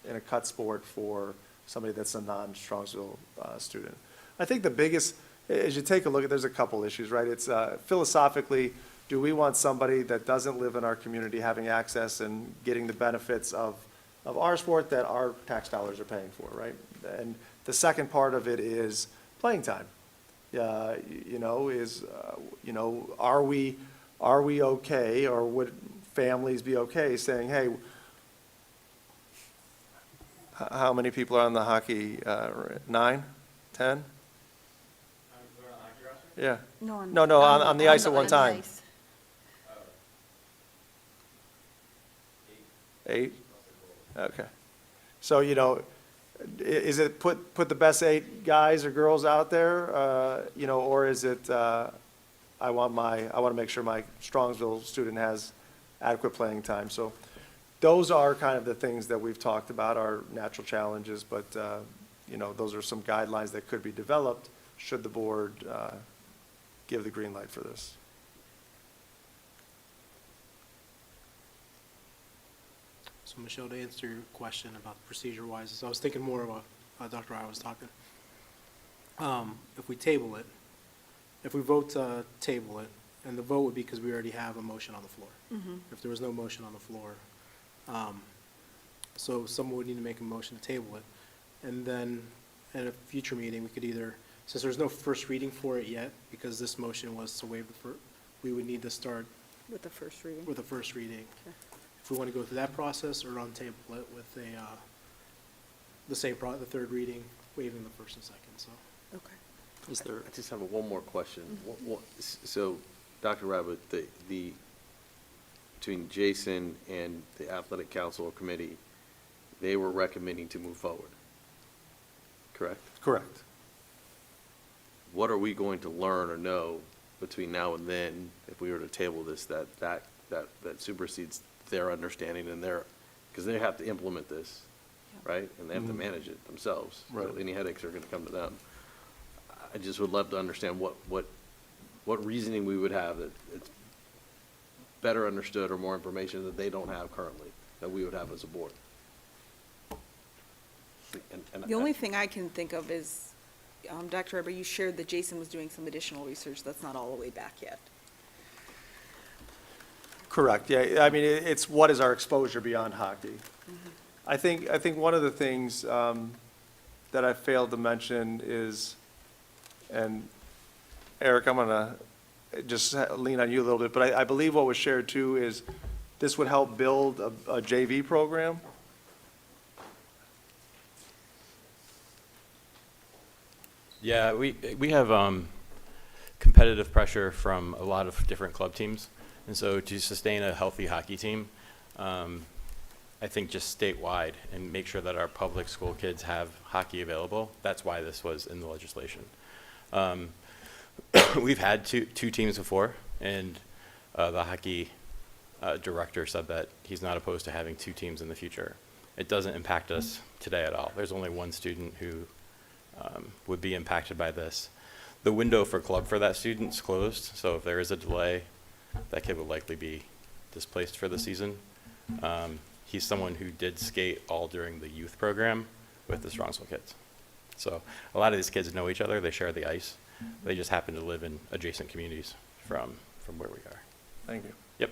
in a cut sport for somebody that's a non-Strongsville, student. I think the biggest, as you take a look at, there's a couple issues, right? It's, philosophically, do we want somebody that doesn't live in our community having access and getting the benefits of our sport that our tax dollars are paying for, right? And the second part of it is playing time. Are we okay, or would families be okay saying, hey, how many people are on the hockey, 9, 10? Yeah. No, on the ice at one time. ice. 8? Okay. So, is it put the best 8 guys or girls out there, or is it, I want to make sure my Strongsville student has adequate playing time. So those are kind of the things that we've talked about, our natural challenges, but, those are some guidelines that could be developed should the board give the green light for this. So Michelle, to answer your question about procedure-wise, so I was thinking more of what Dr. I was talking. If we table it, if we vote to table it, and the vote would be because we already have a motion on the floor. If there was no motion on the floor, so someone would need to make a motion to table it. And then at a future meeting, we could either, since there's no first reading for it yet, because this motion was to waive the first, we would need to start With the first reading. with a first reading. If we want to go through that process or on table it with the the third reading, waiving the first and second, so. Okay. Is there, I just have one more question. So, Dr. Rabbit, between Jason and the athletic council or committee, they were recommending to move forward, correct? Correct. What are we going to learn or know between now and then, if we were to table this, that supersedes their understanding and because they have to implement this, right? And they have to manage it themselves. So Right. any headaches are gonna come to them. I just would love to understand what reasoning we would have that it's better understood or more information that they don't have currently, that we would have as a board. The only thing I can think of is, Dr. Eber, you shared that Jason was doing some additional research. That's not all the way back yet. Correct, yeah, I mean, it's what is our exposure beyond hockey? I think one of the things that I failed to mention is, and Eric, I'm gonna just lean on you a little bit, but I believe what was shared too is this would help build a JV program. Yeah, we have competitive pressure from a lot of different club teams. And so to sustain a healthy hockey team, I think just statewide and make sure that our public school kids have hockey available, that's why this was in the legislation. We've had two teams before, and the hockey director said that he's not opposed to having two teams in the future. It doesn't impact us today at all. There's only one student who would be impacted by this. The window for club for that student's closed, so if there is a delay, that kid would likely be displaced for the season. He's someone who did skate all during the youth program with the Strongsville kids. So a lot of these kids know each other, they share the ice. They just happen to live in adjacent communities from where we are. Thank you. Yep.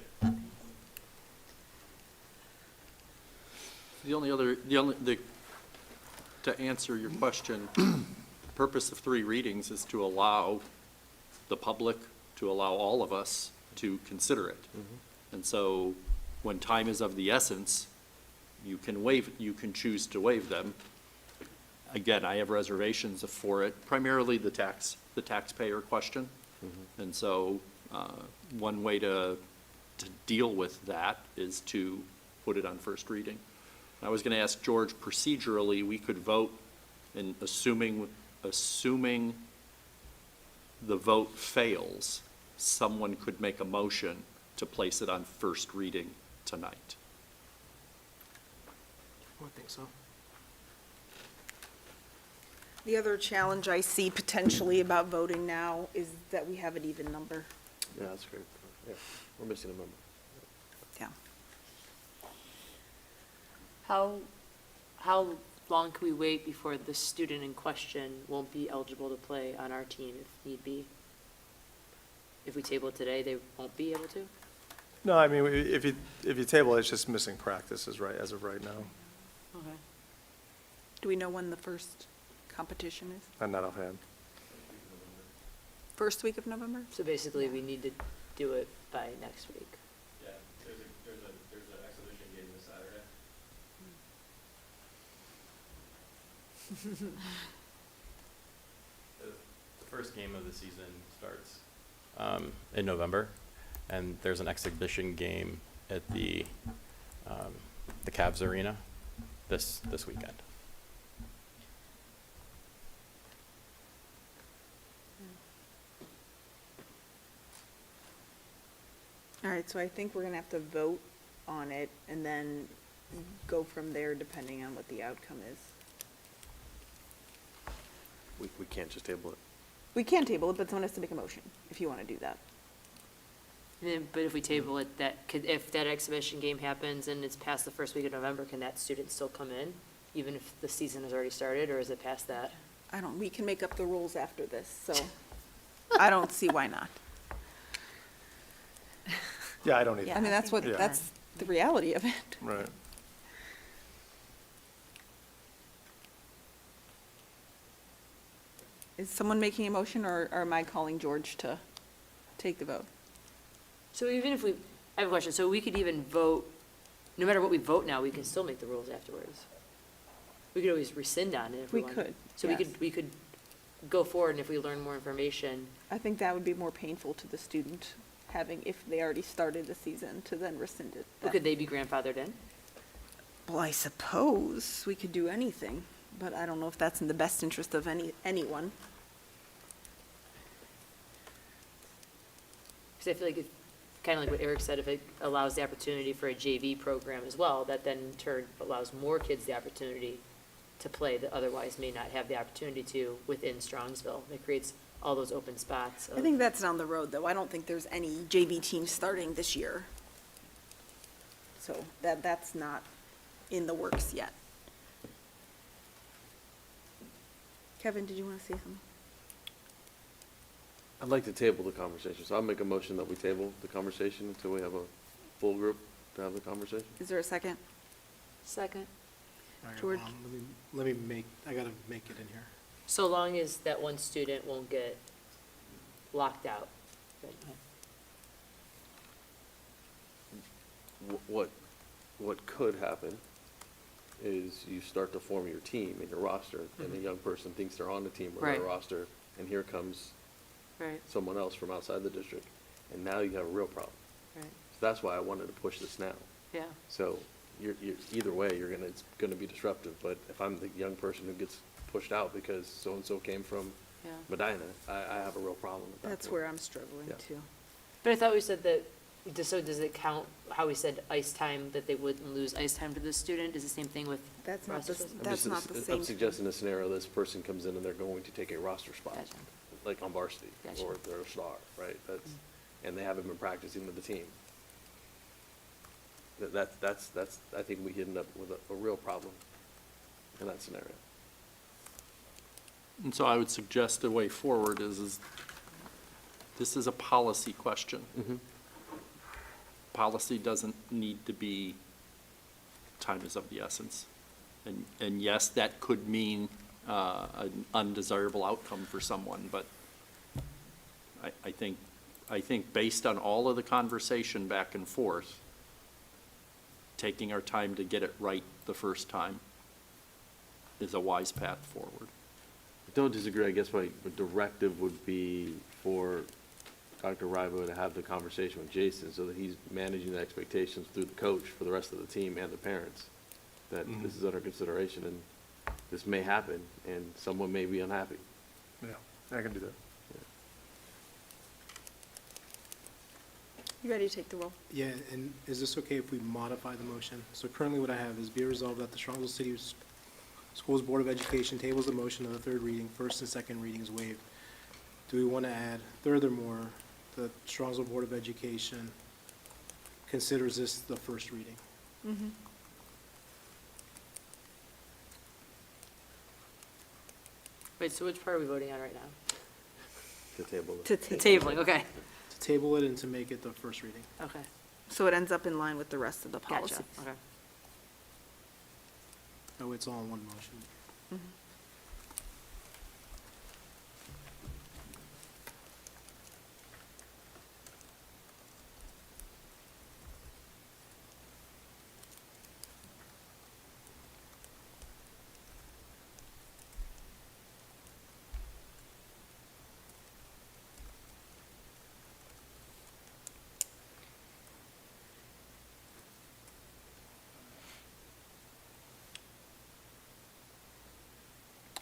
to answer your question, the purpose of 3 readings is to allow the public, to allow all of us to consider it. And so when time is of the essence, you can choose to waive them. Again, I have reservations for it, primarily the taxpayer question. And so, one way to deal with that is to put it on first reading. I was gonna ask George, procedurally, we could vote, and assuming the vote fails, someone could make a motion to place it on first reading tonight. I think so. The other challenge I see potentially about voting now is that we have an even number. Yeah, that's great. Yeah, we're missing a member. Yeah. How long can we wait before the student in question won't be eligible to play on our team if need be? If we table it today, they won't be able to? No, I mean, if you table it, it's just missing practices, right, as of right now. Okay. Do we know when the first competition is? I'm not offhand. First week of November? So basically, we need to do it by next week. Yeah, there's an exhibition game this Saturday. The first game of the season starts in November, and there's an exhibition game at the Cavs Arena this weekend. All right, so I think we're gonna have to vote on it and then go from there depending on what the outcome is. We can't just table it. We can table it, but someone has to make a motion if you want to do that. But if we table it, if that exhibition game happens and it's past the first week of November, can that student still come in, even if the season has already started, or is it past that? We can make up the rules after this, so I don't see why not. Yeah, I don't either. I mean, that's Yeah. that's the reality of it. Right. Is someone making a motion, or am I calling George to take the vote? So even if I have a question, so we could even vote, no matter what we vote now, we can still make the rules afterwards. We could always rescind on it if we We wanted. could, So yes. we could go forward, and if we learn more information, I think that would be more painful to the student, having, if they already started the season, to then rescind it. could they be grandfathered in? Well, I suppose we could do anything, but I don't know if that's in the best interest of anyone. Because I feel like, kind of like what Eric said, if it allows the opportunity for a JV program as well, that then in turn allows more kids the opportunity to play that otherwise may not have the opportunity to within Strongsville. It creates all those open spots. I think that's down the road, though. I don't think there's any JV teams starting this year. So that's not in the works yet. Kevin, did you want to say something? I'd like to table the conversation, so I'll make a motion that we table the conversation until we have a full group to have the conversation. Is there a second? Second. All right, George? let me I gotta make it in here. So long as that one student won't get locked out. What could happen is you start to form your team and your roster, and the young person thinks they're on the team or Right. the roster, and here comes Right, someone else from outside the district, and now you have a real problem. right, So that's why I wanted to push this now. yeah. So you're, either way, it's gonna be disruptive, but if I'm the young person who gets pushed out because so-and-so came from Yeah. Medina, I have a real problem with that. That's point. where I'm struggling, Yeah. too. But I thought we said that, so does it count, how we said ice time, that they wouldn't lose ice time to the student, is the same thing with That's not rosters? the, I'm that's just- not the same. I'm suggesting a scenario, this person comes in and they're going to take a roster spot, Gotcha. like on varsity, Gotcha. or they're a star, right? And they haven't been practicing with the team. That's, I think we end up with a real problem in that scenario. And so I would suggest a way forward is this is a policy question. Policy doesn't need to be time is of the essence. And yes, that could mean an undesirable outcome for someone, but I think based on all of the conversation back and forth, taking our time to get it right the first time is a wise path forward. I don't disagree. I guess my directive would be for Dr. Rybo to have the conversation with Jason so that he's managing the expectations through the coach for the rest of the team and the parents, that this is under consideration and this may happen and someone may be unhappy. Yeah, I can do that. You ready to take the roll? Yeah, and is this okay if we modify the motion? So currently what I have is be it resolved that the Strongsville City Schools Board of Education tables the motion of the third reading, first and second reading is waived. Do we want to add, furthermore, the Strongsville Board of Education considers this the first reading? Mm-hmm. Wait, so which part are we voting on right now? To table it. To The table. tabling, okay, To table it and to make it the first reading. okay, So it ends up in line with the rest of the policies. gotcha, okay. Oh, it's all in one motion. Mhm.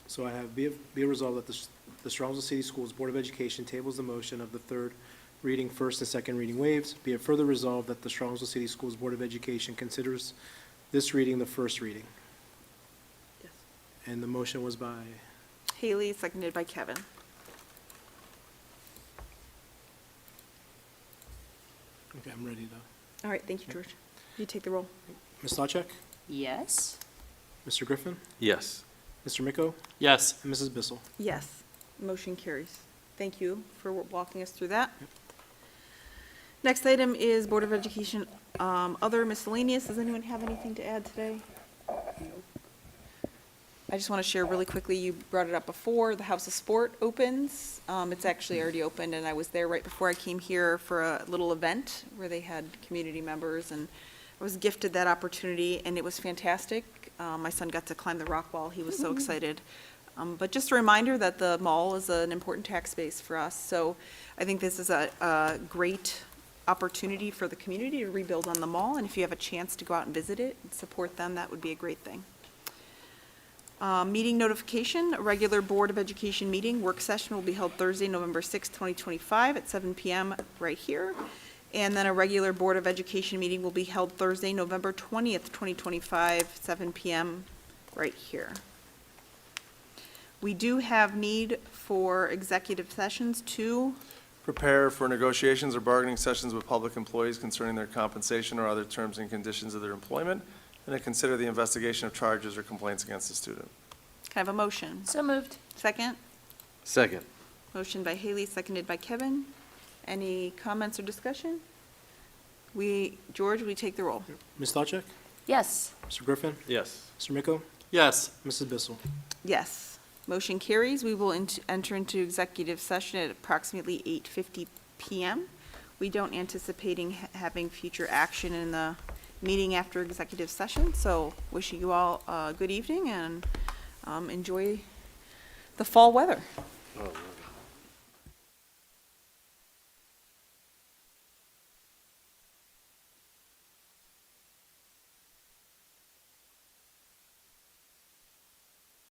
So I have, be it resolved that the Strongsville City Schools Board of Education tables the motion of the third reading, first and second reading waived. Be it further resolved that the Strongsville City Schools Board of Education considers this reading the first reading. Yes. And the motion was by, Haley, seconded by Kevin. Okay, I'm ready to. All right, thank you, George. You take the roll. Ms. Stavcek? Yes. Mr. Griffin? Yes. Mr. Miko? Yes. And Mrs. Bissell? Yes, motion carries. Thank you for walking us through that. Next item is Board of Education, other miscellaneous. Does anyone have anything to add today? I just want to share really quickly, you brought it up before, the House of Sport opens. It's actually already opened, and I was there right before I came here for a little event where they had community members, and I was gifted that opportunity, and it was fantastic. My son got to climb the rock wall. He was so excited. But just a reminder that the mall is an important tax base for us. So I think this is a great opportunity for the community to rebuild on the mall. And if you have a chance to go out and visit it and support them, that would be a great thing. Meeting notification, a regular Board of Education meeting, work session will be held Thursday, November 6, 2025 at 7 p.m. right here. And then a regular Board of Education meeting will be held Thursday, November 20th, 2025, 7 p.m. right here. We do have need for executive sessions to, Prepare for negotiations or bargaining sessions with public employees concerning their compensation or other terms and conditions of their employment, and to consider the investigation of charges or complaints against the student. can I have a motion? So moved. Second? Second. Motion by Haley, seconded by Kevin. Any comments or discussion? George, will you take the roll? Ms. Stavcek? Yes. Mr. Griffin? Yes. Mr. Miko? Yes. Mrs. Bissell? Yes. Motion carries. We will enter into executive session at approximately 8:50 p.m. We don't anticipating having future action in the meeting after executive session, so wishing you all a good evening and enjoy the fall weather.